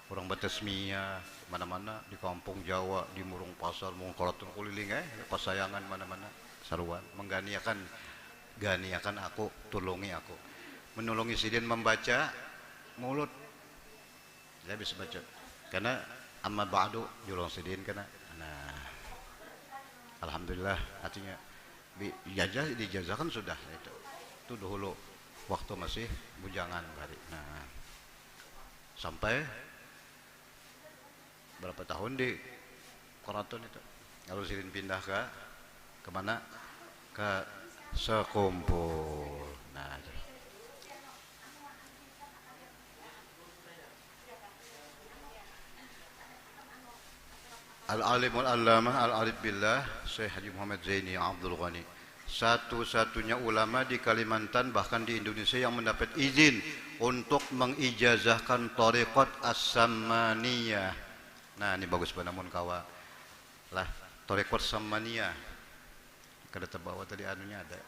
orang batasmia mana-mana di kampung Jawa, di Murung Pasar, Murung Koratun kuliling pasayangan mana-mana seruan mengganiakan aku, tulungi aku. Menolongi Sidin membaca mulut. Saya bisa baca. Karena amma ba'du julung Sidin kena. Nah, alhamdulillah artinya dijazahkan sudah itu dahulu waktu masih bujangan hari. Nah, sampai berapa tahun di Koratun itu. Lalu Sidin pindah ke mana? Ke Sekumpul. Nah, Al-Alimul Allamah Al-Arif Billah Syekh Haji Muhammad Zaini Abdul Ghani, satu-satunya ulama di Kalimantan bahkan di Indonesia yang mendapat izin untuk mengijazahkan Thariqat As-Sammaniyah. Nah, ini bagus namun kawa lah Thariqat Sammaniyah. Kada terbawa tadi anunya ada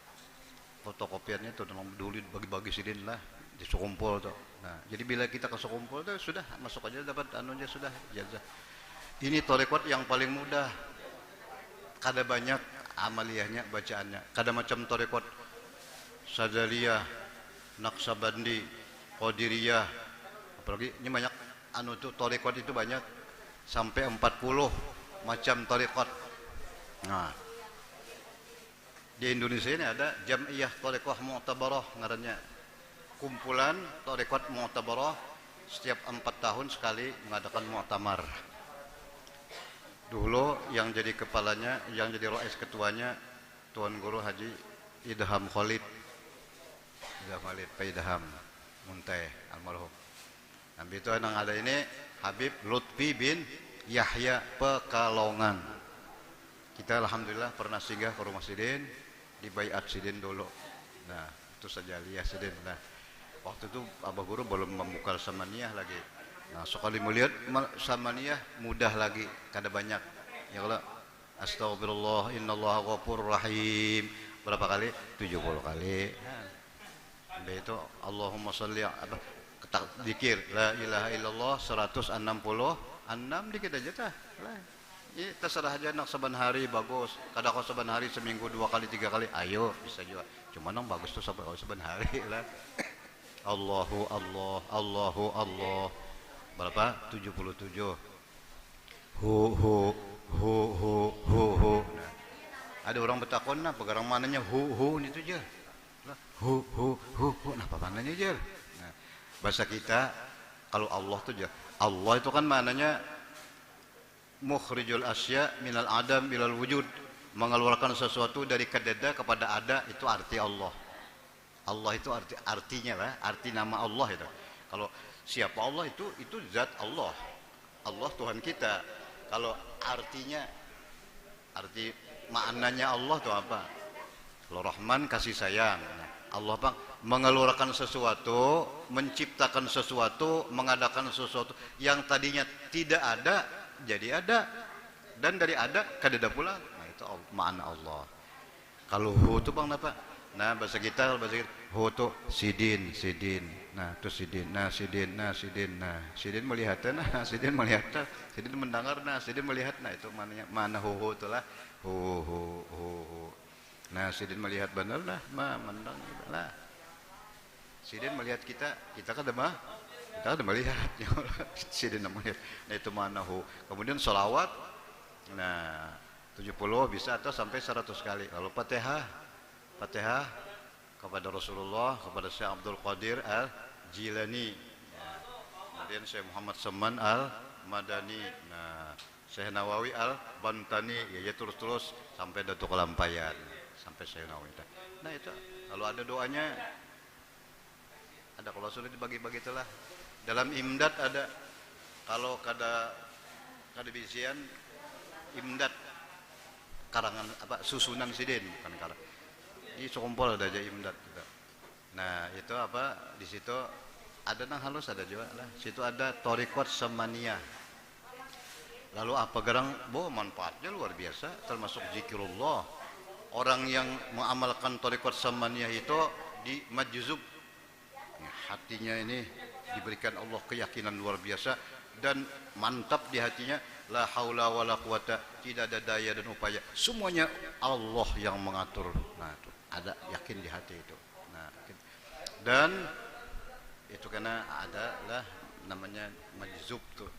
fotokopiannya tuh dulu bagi-bagi Sidin lah di Sekumpul tuh. Nah, jadi bila kita ke Sekumpul tuh sudah masuk aja dapat anunya sudah ijazah. Ini thariqat yang paling mudah. Kada banyak amaliyahnya, bacaannya. Kada macam thariqat Sadzaliyah, Naqsabandi, Qadiriyah. Apalagi ini banyak tuh thariqat itu banyak sampai 40 macam thariqat. Nah, di Indonesia ini ada Jam'iyah Thariqah Mu'tabarah ngarannya. Kumpulan thariqat Mu'tabarah setiap 4 tahun sekali mengadakan mu'tamar. Dulu yang jadi kepalanya, yang jadi rais ketuanya Tuan Guru Haji Idham Khalid. Pak Idham Munteh almarhum. Nabi itu yang ada ini Habib Lutfi bin Yahya Pekalongan. Kita alhamdulillah pernah singgah ke rumah Sidin, di Baiat Sidin dulu. Nah, itu saja lihat Sidin. Nah, waktu itu Abah Guru belum membuka Samaniyah lagi. Nah, sekali melihat Samaniyah mudah lagi, kada banyak. Ya Allah, astagfirullah, innallaha ghafurur rahim. Berapa kali? 70 kali. Nah, itu Allahumma sholli zikir la ilaha illallah 166 dikit aja tah. Ini terserah aja nak saban hari bagus. Kada kau saban hari seminggu 2 kali 3 kali. Ayo bisa juga. Cuma nang bagus tuh sampai kau saban hari lah. Allahu Allah, Allahu Allah. Berapa? 77. Hu. Nah, ada orang bertakon nah pegarang mananya hu itu je. Lah hu. Nah, apa mananya je? Nah, bahasa kita kalau Allah tuh je. Allah itu kan mananya mukhrijul asya minal adam ilal wujud, mengeluarkan sesuatu dari kedada kepada ada, itu arti Allah. Allah itu artinya lah, arti nama Allah itu. Kalau siapa Allah itu zat Allah. Allah Tuhan kita. Kalau artinya, arti maknanya Allah itu apa? Kalau Rahman kasih sayang. Allah Bang mengeluarkan sesuatu, menciptakan sesuatu, mengadakan sesuatu yang tadinya tidak ada jadi ada, dan dari ada kadada pula. Nah, itu makna Allah. Kalau hu itu Bang apa? Nah, bahasa kita hu itu sidin. Nah, itu sidin. Nah, sidin. Nah, sidin melihat, nah, sidin melihat, sidin mendengar, nah, sidin melihat. Nah, itu mana hu itulah hu. Nah, sidin melihat benar lah, mendengar lah. Sidin melihat kita kan ada kita ada melihat. Sidin melihat. Nah, itu mana hu. Kemudian sholawat. Nah, 70 bisa atau sampai 100 kali. Lalu Fatihah kepada Rasulullah, kepada Syekh Abdul Qadir Al-Jilani. Kemudian Syekh Muhammad Saman Al-Madani. Nah, Syekh Nawawi Al-Bantani, ya terus sampai Datuk Lampayan, sampai Syekh Nawawi. Nah, itu kalau ada doanya, ada kalau sudah dibagi-bagi itulah. Dalam imdad ada, kalau kada bisian imdad karangan apa susunan sidin, bukan karang. Di Sokompol ada aja imdad gitu. Nah, itu apa di situ ada nang halus, ada juga lah. Situ ada thariqat samaniyah. Lalu apa gerang, manfaatnya luar biasa, termasuk zikrullah. Orang yang mengamalkan thariqat samaniyah itu di majzub, hatinya ini diberikan Allah keyakinan luar biasa dan mantap di hatinya, la haula wala quwata, tidak ada daya dan upaya, semuanya Allah yang mengatur. Nah, itu ada yakin di hati itu. Nah, dan itu karena ada lah namanya majzub tuh.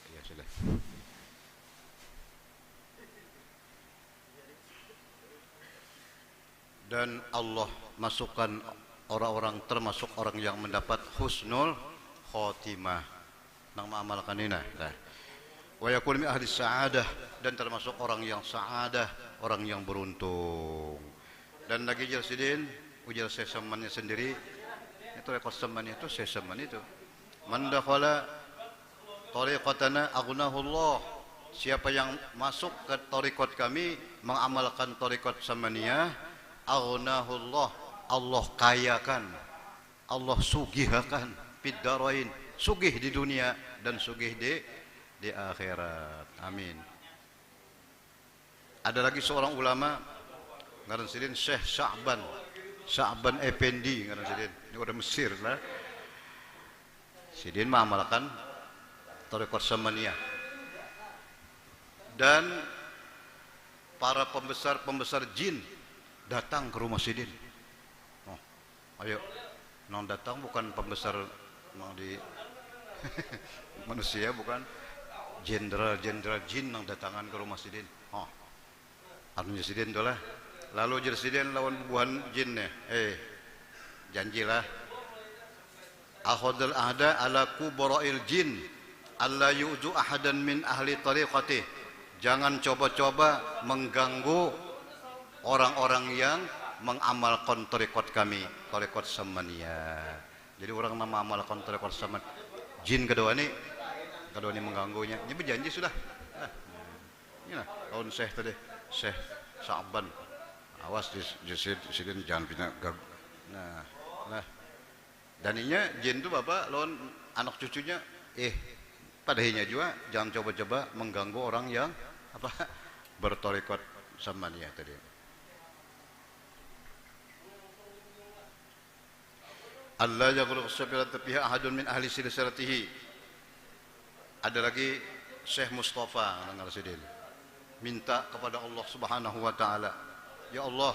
Ya sudah. Dan Allah masukkan orang-orang, termasuk orang yang mendapat husnul khotimah nang mengamalkan ini. Nah, wa yakun min ahli sa'adah, dan termasuk orang yang sa'adah, orang yang beruntung. Dan lagi Jalsidin ujar sesamannya sendiri, itu rekod sesamannya itu sesaman itu. Man dakhala tariqatana aghnahullah, siapa yang masuk ke tariqat kami, mengamalkan tariqat samaniyah, aghnahullah, Allah kayakan, Allah sugihakan, fiddarain, sugih di dunia dan sugih di akhirat. Amin. Ada lagi seorang ulama ngaran sidin Syekh Sya'ban Effendi ngaran sidin, ini orang Mesir lah. Sidin mengamalkan thariqat samaniyah, dan para pembesar jin datang ke rumah sidin. Oh, ayo, nong datang bukan pembesar nong di manusia, bukan jenderal jin nong datangan ke rumah sidin. Oh, anu sidin itulah. Lalu sidin lawan bubuhan jinnya, janjilah, akhadul ahda ala kubara'il jin alla yu'zu ahadan min ahli tariqatih, jangan coba-coba mengganggu orang-orang yang mengamalkan tariqat kami, tariqat samaniyah. Jadi orang yang mengamalkan tariqat saman, jin kedua ini mengganggunya. Ini berjanji sudah. Nah, ini lah kawan Syekh tadi, Syekh Sya'ban. Awas di sidin jangan pindah gag. Nah. Dan ini jin itu bapak lawan anak cucunya, padahnya juga jangan coba-coba mengganggu orang yang apa bertariqat samaniyah tadi. Allah yaghluq sabirat pihak ahadun min ahli silsilatihi. Ada lagi Syekh Mustafa Nangal Sidin minta kepada Allah Subhanahu wa taala, ya Allah,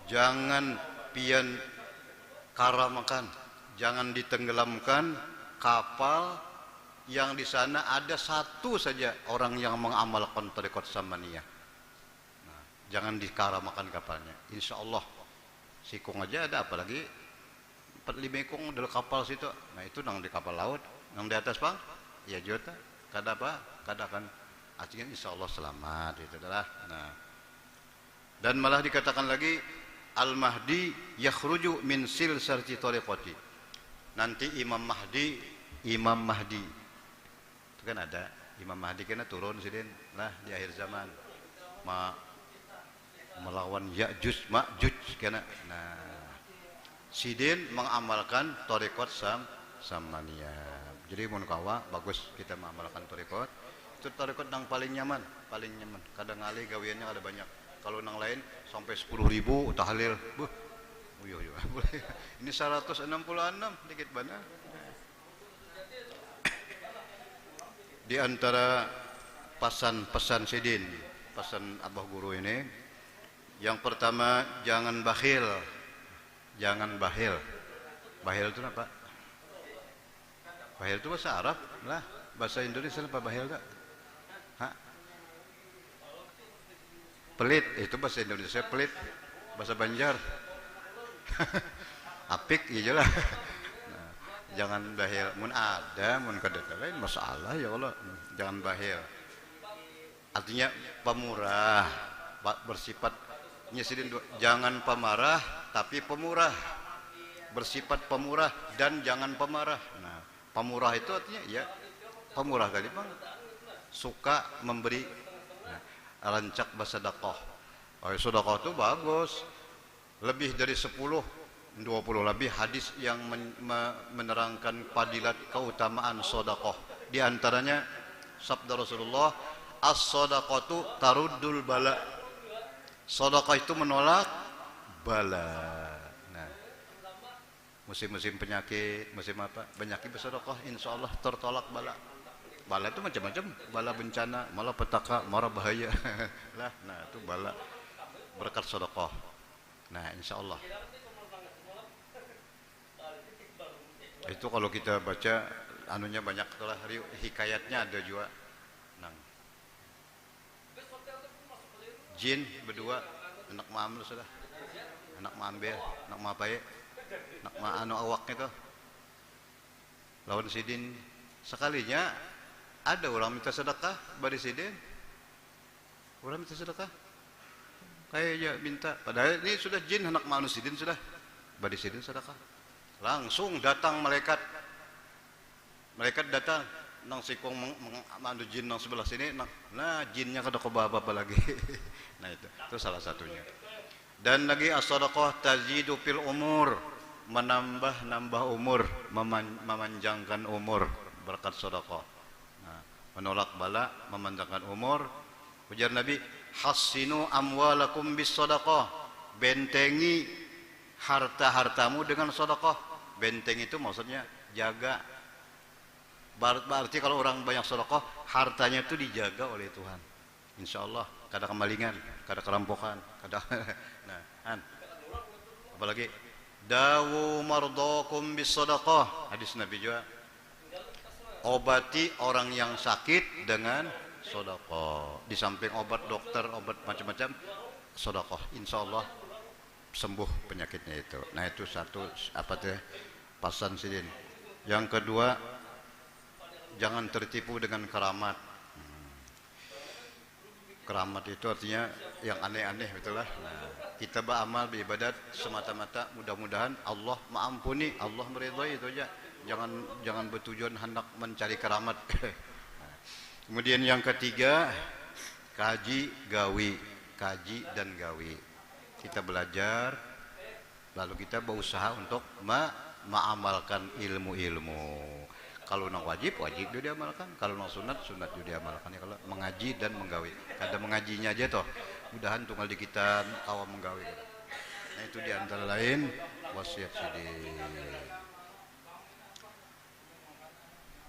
jangan pian karamakan, jangan ditenggelamkan kapal yang di sana ada satu saja orang yang mengamalkan tarekat Samaniyah. Nah, jangan dikaramakan kapalnya. Insya Allah sikung aja ada, apalagi 4-5 ekong dari kapal situ. Nah itu nang di kapal laut, nang di atas bang, ya juta. Kada apa, kada kan, artinya insya Allah selamat itu adalah. Nah, dan malah dikatakan lagi Al-Mahdi yakhruju min silsilati tariqati. Nanti Imam Mahdi itu kan ada Imam Mahdi kena turun sidin lah di akhir zaman melawan Ya'juj Ma'juj kena. Nah sidin mengamalkan tarekat Samaniyah. Jadi mun kawa bagus kita mengamalkan tarekat. Itu tarekat yang paling nyaman. Kadang ngali gawiannya ada banyak. Kalau nang lain sampai 10.000 tahlil. Ini 166 dikit bana. Di antara pesan sidin, pesan Abah Guru ini, yang pertama jangan bakhil. Bakhil itu apa? Bakhil itu bahasa Arab lah, bahasa Indonesia apa bakhil tak? Pelit itu bahasa Indonesia, pelit bahasa Banjar. Apik iya lah. Nah, jangan bakhil. Mun ada, mun kada lain masalah ya Allah. Jangan bakhil. Artinya pemurah, bersifatnya sidin, jangan pemarah tapi pemurah. Bersifat pemurah dan jangan pemarah. Nah, pemurah itu artinya ya pemurah kali bang. Suka memberi. Nah, rancak bersedekah. Sedekah itu bagus. Lebih dari 10-20 lebih hadis yang menerangkan fadilat keutamaan sedekah. Di antaranya sabda Rasulullah, as-shadaqatu taruddul bala. Sedekah itu menolak bala. Nah, musim-musim penyakit, musim apa? Penyakit bersedekah insyaallah tertolak bala. Bala itu macam-macam, bala bencana, malah petaka, marah bahaya. Lah, nah itu bala berkat sedekah. Nah, insyaallah. Itu kalau kita baca anunya banyak telah hikayatnya ada juga. Nang. Jin berdua, anak maam sudah. Anak maambel, anak maapaye, anak anu awaknya tuh. Lawan sidin sekalinya ada orang minta sedekah bari sidin. Orang minta sedekah. Kayak minta, padahal ini sudah jin anak manusia sidin sudah. Bari sidin sedekah. Langsung datang malaikat. Malaikat datang nang sikong mandu jin nang sebelah sini, nah jinnya kada apa lagi. Nah itu salah satunya. Dan lagi as-shadaqah tazidu fil umur, menambah umur, memanjangkan umur berkat sedekah. Nah, menolak bala, memanjangkan umur. Ujar Nabi, hassinu amwalakum bis shadaqah. Bentengi harta-hartamu dengan sedekah. Benteng itu maksudnya jaga. Berarti kalau orang banyak sedekah, hartanya itu dijaga oleh Tuhan. Insyaallah, kada kemalingan, kada kerampokan, kada. Nah, apalagi dawu mardakum bis sedekah. Hadis Nabi juga. Obati orang yang sakit dengan sedekah. Di samping obat dokter, obat macam-macam, sedekah. Insyaallah sembuh penyakitnya itu. Nah, itu satu apa tuh pesan sidin. Yang kedua, jangan tertipu dengan keramat. Keramat itu artinya yang aneh-aneh, betul lah. Nah, kita beramal beribadat semata-mata mudah-mudahan Allah mengampuni, Allah meridhai, itu aja. Jangan bertujuan hendak mencari keramat. Kemudian yang ketiga, kaji dan gawi. Kita belajar, lalu kita berusaha untuk mengamalkan ilmu-ilmu. Kalau nang wajib itu diamalkan, kalau nang sunat itu diamalkan. Ya, kalau mengaji dan menggawi, kada mengajinya aja toh, mudahan tunggal di kita awam menggawi. Nah itu diantara lain wasiat sidin.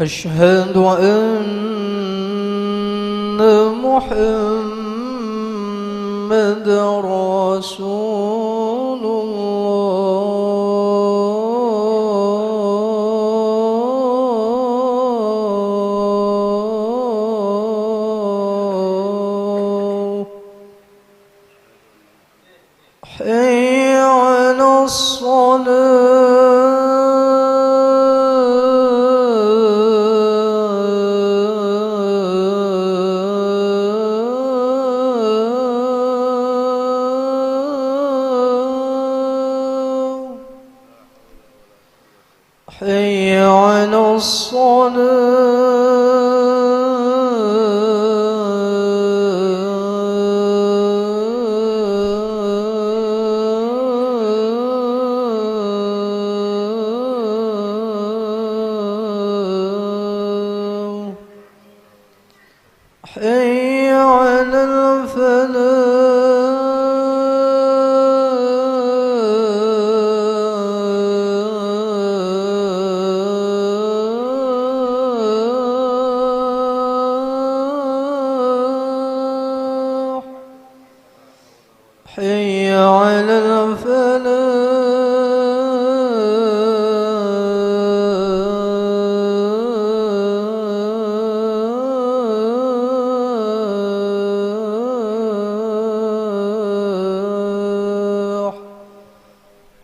أشهد أن محمد رسول الله. حي على الصلاة. حي على الصلاة. حي على الفلاح. حي على الفلاح.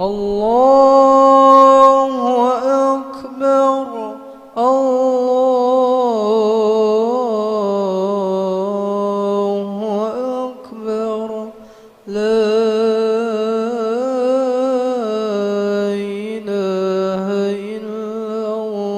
الله أكبر. الله أكبر. لا إله إلا الله.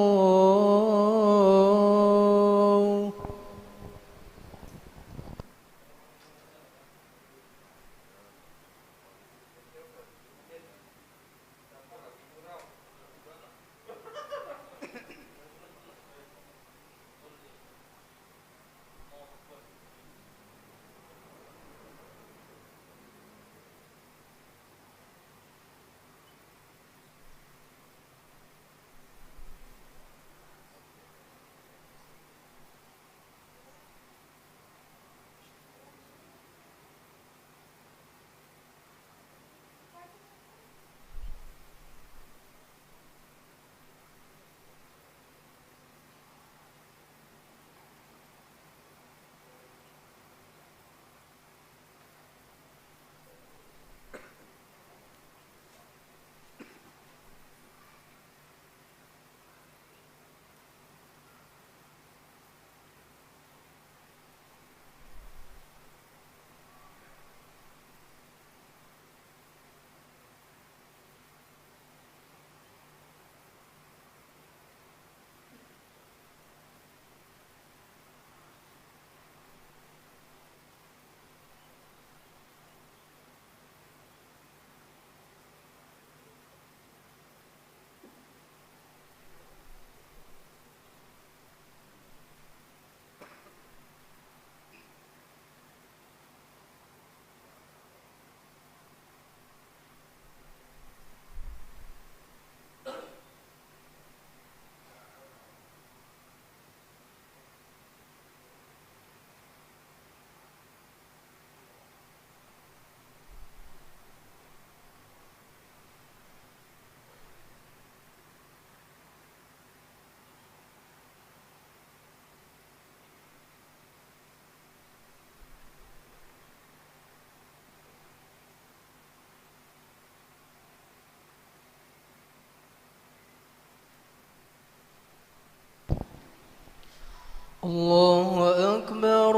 الله أكبر.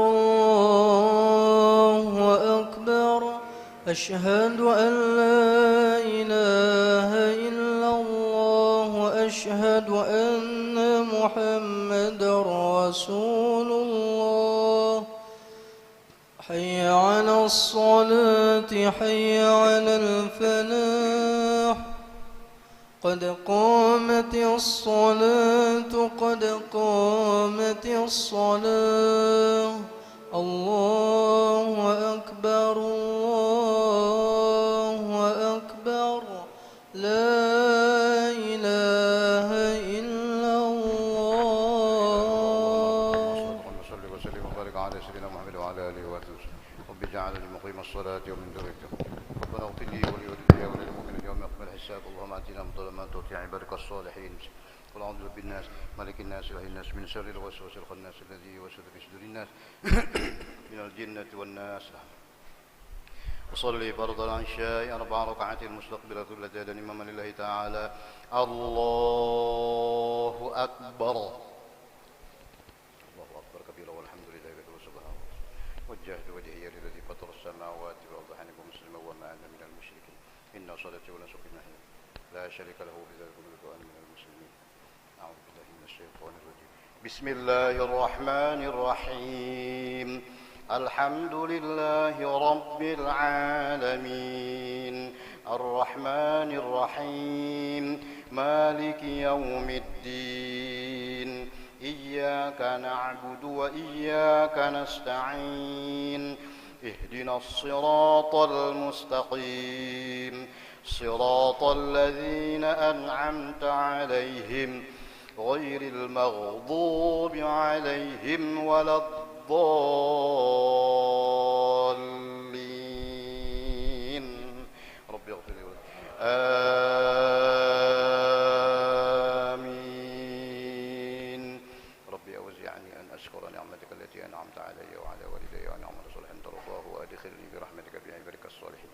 الله أكبر. أشهد أن لا إله إلا الله وأشهد أن محمد رسول الله. حي على الصلاة. حي على الفلاح. قد قامت الصلاة. قد قامت الصلاة. الله أكبر. الله أكبر. لا إله إلا الله. على سيدنا محمد وعلى آله وصحبه رب اجعلني مقيم الصلاة ومن ذريته ربنا اغفر لي ولوالدي وللمؤمنين يوم يقبل الحساب اللهم آتنا من ظلمات تؤتي عبادك الصالحين قل أعوذ برب الناس ملك الناس إله الناس من شر الوسواس الخناس الذي يوسوس في صدور الناس من الجنة والناس. وصلي فرض العشاء 4 ركعات المستقبلة التي إماما لله تعالى. الله أكبر. الله أكبر كبيرا والحمد لله كثيرا سبحانه وجهت وجهي للذي فطر السماوات والأرض حنيفا مسلما وما أنا من المشركين إن صلاتي ونسكي معي لا شريك له بذلك أمرت وأنا من المسلمين. أعوذ بالله من الشيطان الرجيم. بسم الله الرحمن الرحيم. الحمد لله رب العالمين الرحمن الرحيم مالك يوم الدين إياك نعبد وإياك نستعين اهدنا الصراط المستقيم صراط الذين أنعمت عليهم غير المغضوب عليهم ولا الضالين. رب اغفر لي آمين. رب أوزعني أن أشكر نعمتك التي أنعمت علي وعلى والدي وأن أعمل صالحا ترضاه وأدخلني برحمتك في عبادك الصالحين.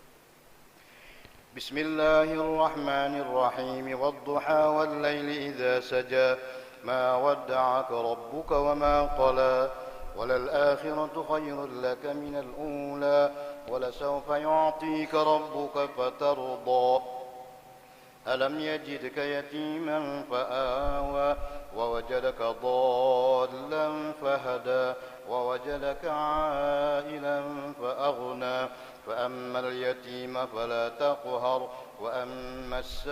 بسم الله الرحمن الرحيم. والضحى والليل إذا سجى ما ودعك ربك وما قلى وللآخرة خير لك من الأولى ولسوف يعطيك ربك فترضى. ألم يجدك يتيما فآوى ووجدك ضالا فهدى ووجدك عائلا فأغنى فأما اليتيم فلا تقهر وأما السائل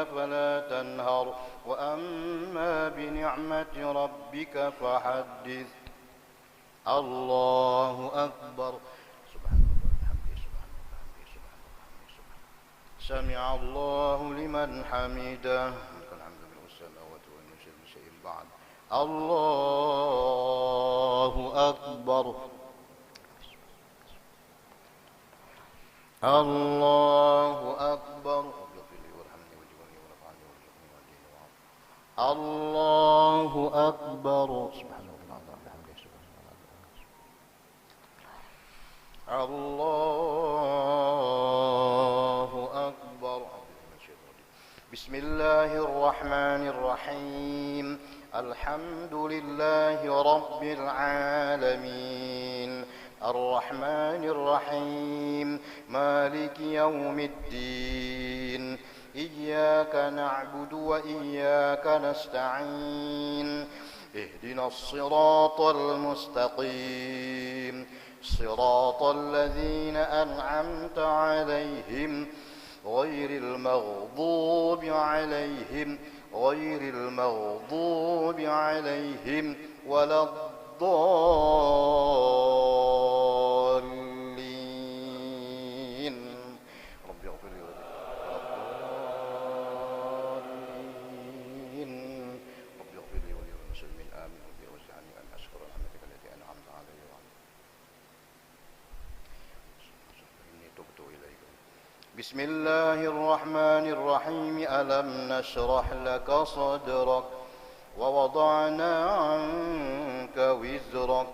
فلا تنهر وأما بنعمة ربك فحدث. الله أكبر. سبحان الله وبحمده سبحان الله وبحمده سبحان الله وبحمده سمع الله لمن حمده. لك الحمد ملء السماوات ومن كل شيء بعد. الله أكبر. الله أكبر. الله أكبر. سبحان الله وبحمده سبحان الله. الله أكبر. بسم الله الرحمن الرحيم. الحمد لله رب العالمين الرحمن الرحيم مالك يوم الدين إياك نعبد وإياك نستعين اهدنا الصراط المستقيم صراط الذين أنعمت عليهم غير المغضوب عليهم ولا الضالين. رب اغفر لي الضالين. رب اغفر لي وللمسلمين آمين. رب اوزعني أن أشكر نعمتك التي أنعمت علي وعلى إني تبت إليك. بسم الله الرحمن الرحيم. ألم نشرح لك صدرك ووضعنا عنك وزرك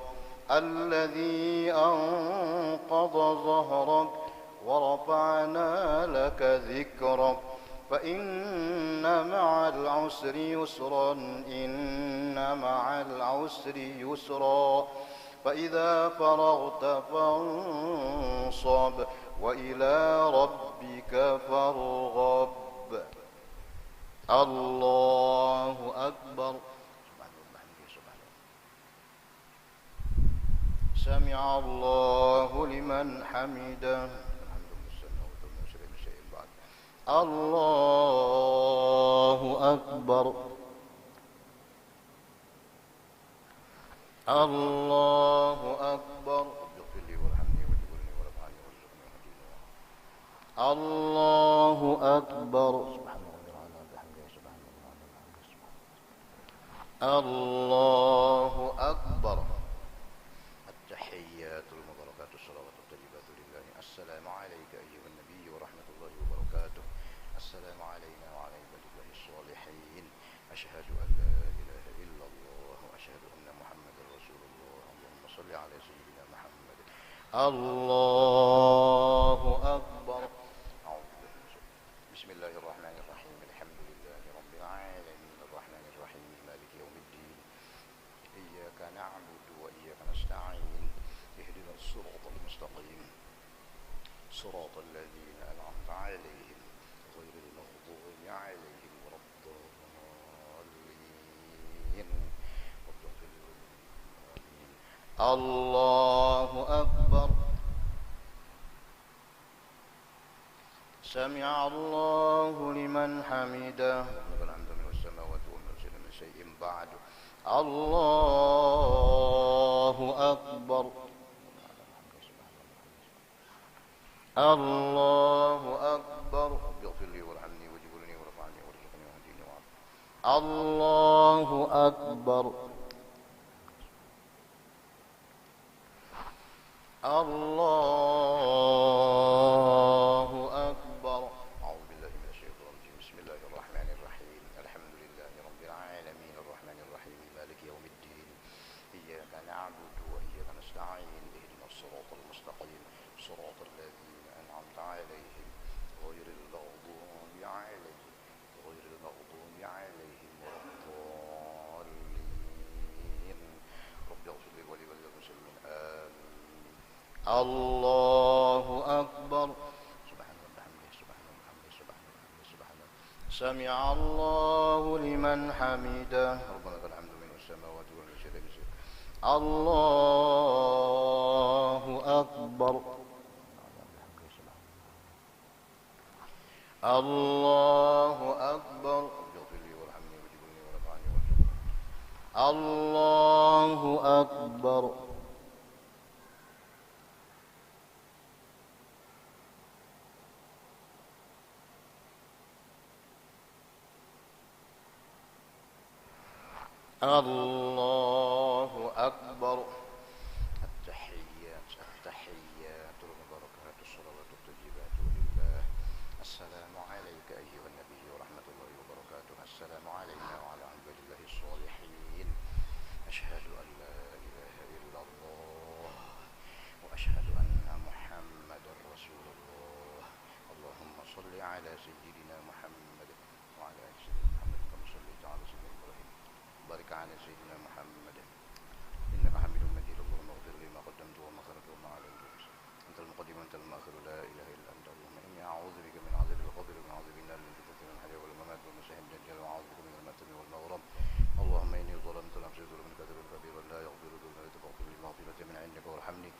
الذي أنقض ظهرك ورفعنا لك ذكرك فإن مع العسر يسرا إن مع العسر يسرا فإذا فرغت فانصب وإلى ربك فارغب. الله أكبر. سمع الله لمن حمده. الله أكبر. الله أكبر. الله أكبر. الله أكبر. الصلوات الطيبات لله. السلام عليك أيها النبي ورحمة الله وبركاته. السلام علينا وعلى عباد الله الصالحين. أشهد أن لا إله إلا الله وأشهد أن محمدا رسول الله. اللهم صل على سيدنا محمد. الله أكبر. بسم الله الرحمن الرحيم. الحمد لله رب العالمين الرحمن الرحيم مالك يوم الدين. إياك نعبد وإياك نستعين. اهدنا الصراط المستقيم صراط الذين أنعمت عليهم غير المغضوب عليهم ولا الضالين. الله أكبر. سمع الله لمن حمده. ولك الحمد من السماوات والأرض من شيء بعد. الله أكبر. الله أكبر. رب اغفر لي وارحمني واجبرني وارفعني وارزقني واهدني وعافني. الله أكبر. الله أكبر. أعوذ بالله من الشيطان الرجيم. بسم الله الرحمن الرحيم. الحمد لله رب العالمين الرحمن الرحيم مالك يوم الدين. إياك نعبد وإياك نستعين. اهدنا الصراط المستقيم صراط الذين أنعمت عليهم غير المغضوب عليهم ولا الضالين. رب اغفر لي وللمسلمين آمين. الله أكبر. سبحان الله وبحمده سبحان الله وبحمده سبحان الله سبحان الله. سمع الله لمن حمده. ربنا لك الحمد من السماوات والأرض. الله أكبر. الله أكبر. اغفر لي وارحمني واجبرني وارفعني وارزقني. الله أكبر. الله أكبر. التحيات المباركات الصلوات الطيبات لله. السلام عليك أيها النبي ورحمة الله وبركاته. السلام علينا وعلى عباد الله الصالحين. أشهد أن لا إله إلا الله وأشهد أن محمدا رسول الله. اللهم صل على سيدنا محمد وعلى آل سيدنا محمد كما صليت على سيدنا إبراهيم. بارك على سيدنا محمد إنك حميد مجيد. اللهم اغفر لي ما قدمت وما أخرت وما أعلنت. أنت المقدم وأنت المؤخر لا إله إلا أنت. اللهم إني أعوذ بك من عذاب القبر ومن عذاب النار ومن فتنة الحياة والممات والمسيح الدجال وأعوذ بك من المأثم والمغرم. اللهم إني ظلمت نفسي ظلما كثيرا كبيرا لا يغفر الذنوب إلا أنت فاغفر لي مغفرة من عندك وارحمني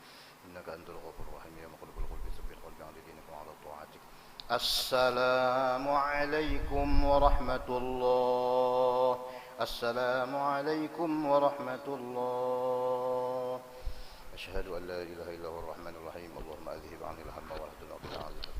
إنك أنت الغفور الرحيم. يا مقلب القلوب ثبت قلبي على دينك وعلى طاعتك. السلام عليكم ورحمة الله. السلام عليكم ورحمة الله. أشهد أن لا إله إلا هو الرحمن الرحيم. اللهم أذهب عني الهم واهدنا وقنا عذاب.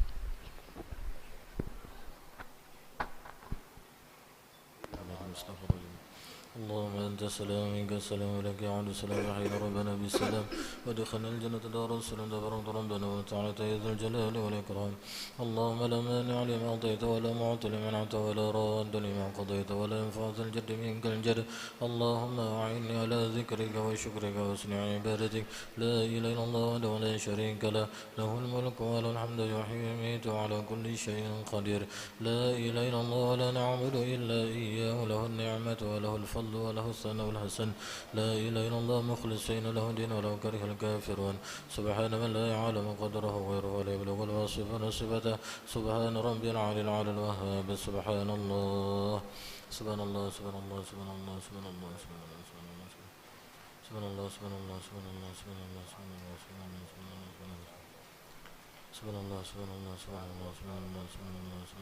اللهم أنت السلام منك السلام ولك يعود السلام وحينا ربنا بالسلام ودخلنا الجنة دار السلام دبرت ربنا وتعالى يا ذا الجلال والإكرام. اللهم لا مانع لما أعطيت ولا معطي لما منعت ولا راد لما قضيت ولا ينفع ذا الجد منك الجد. اللهم أعني على ذكرك وشكرك وحسن عبادتك. لا إله إلا الله وحده لا شريك له له الملك وله الحمد يحيي ويميت وعلى كل شيء قدير. لا إله إلا الله ولا نعبد إلا إياه له النعمة وله الفضل وله الثناء الحسن. لا إله إلا الله مخلصين له الدين ولو كره الكافرون. سبحان من لا يعلم قدره غيره ولا يبلغ الواصفون صفته. سبحان ربي العلي العلى الوهاب. سبحان الله سبحان الله سبحان الله سبحان الله سبحان الله سبحان الله سبحان الله سبحان الله سبحان الله سبحان الله سبحان الله سبحان الله سبحان الله سبحان الله سبحان الله سبحان الله سبحان الله سبحان الله سبحان الله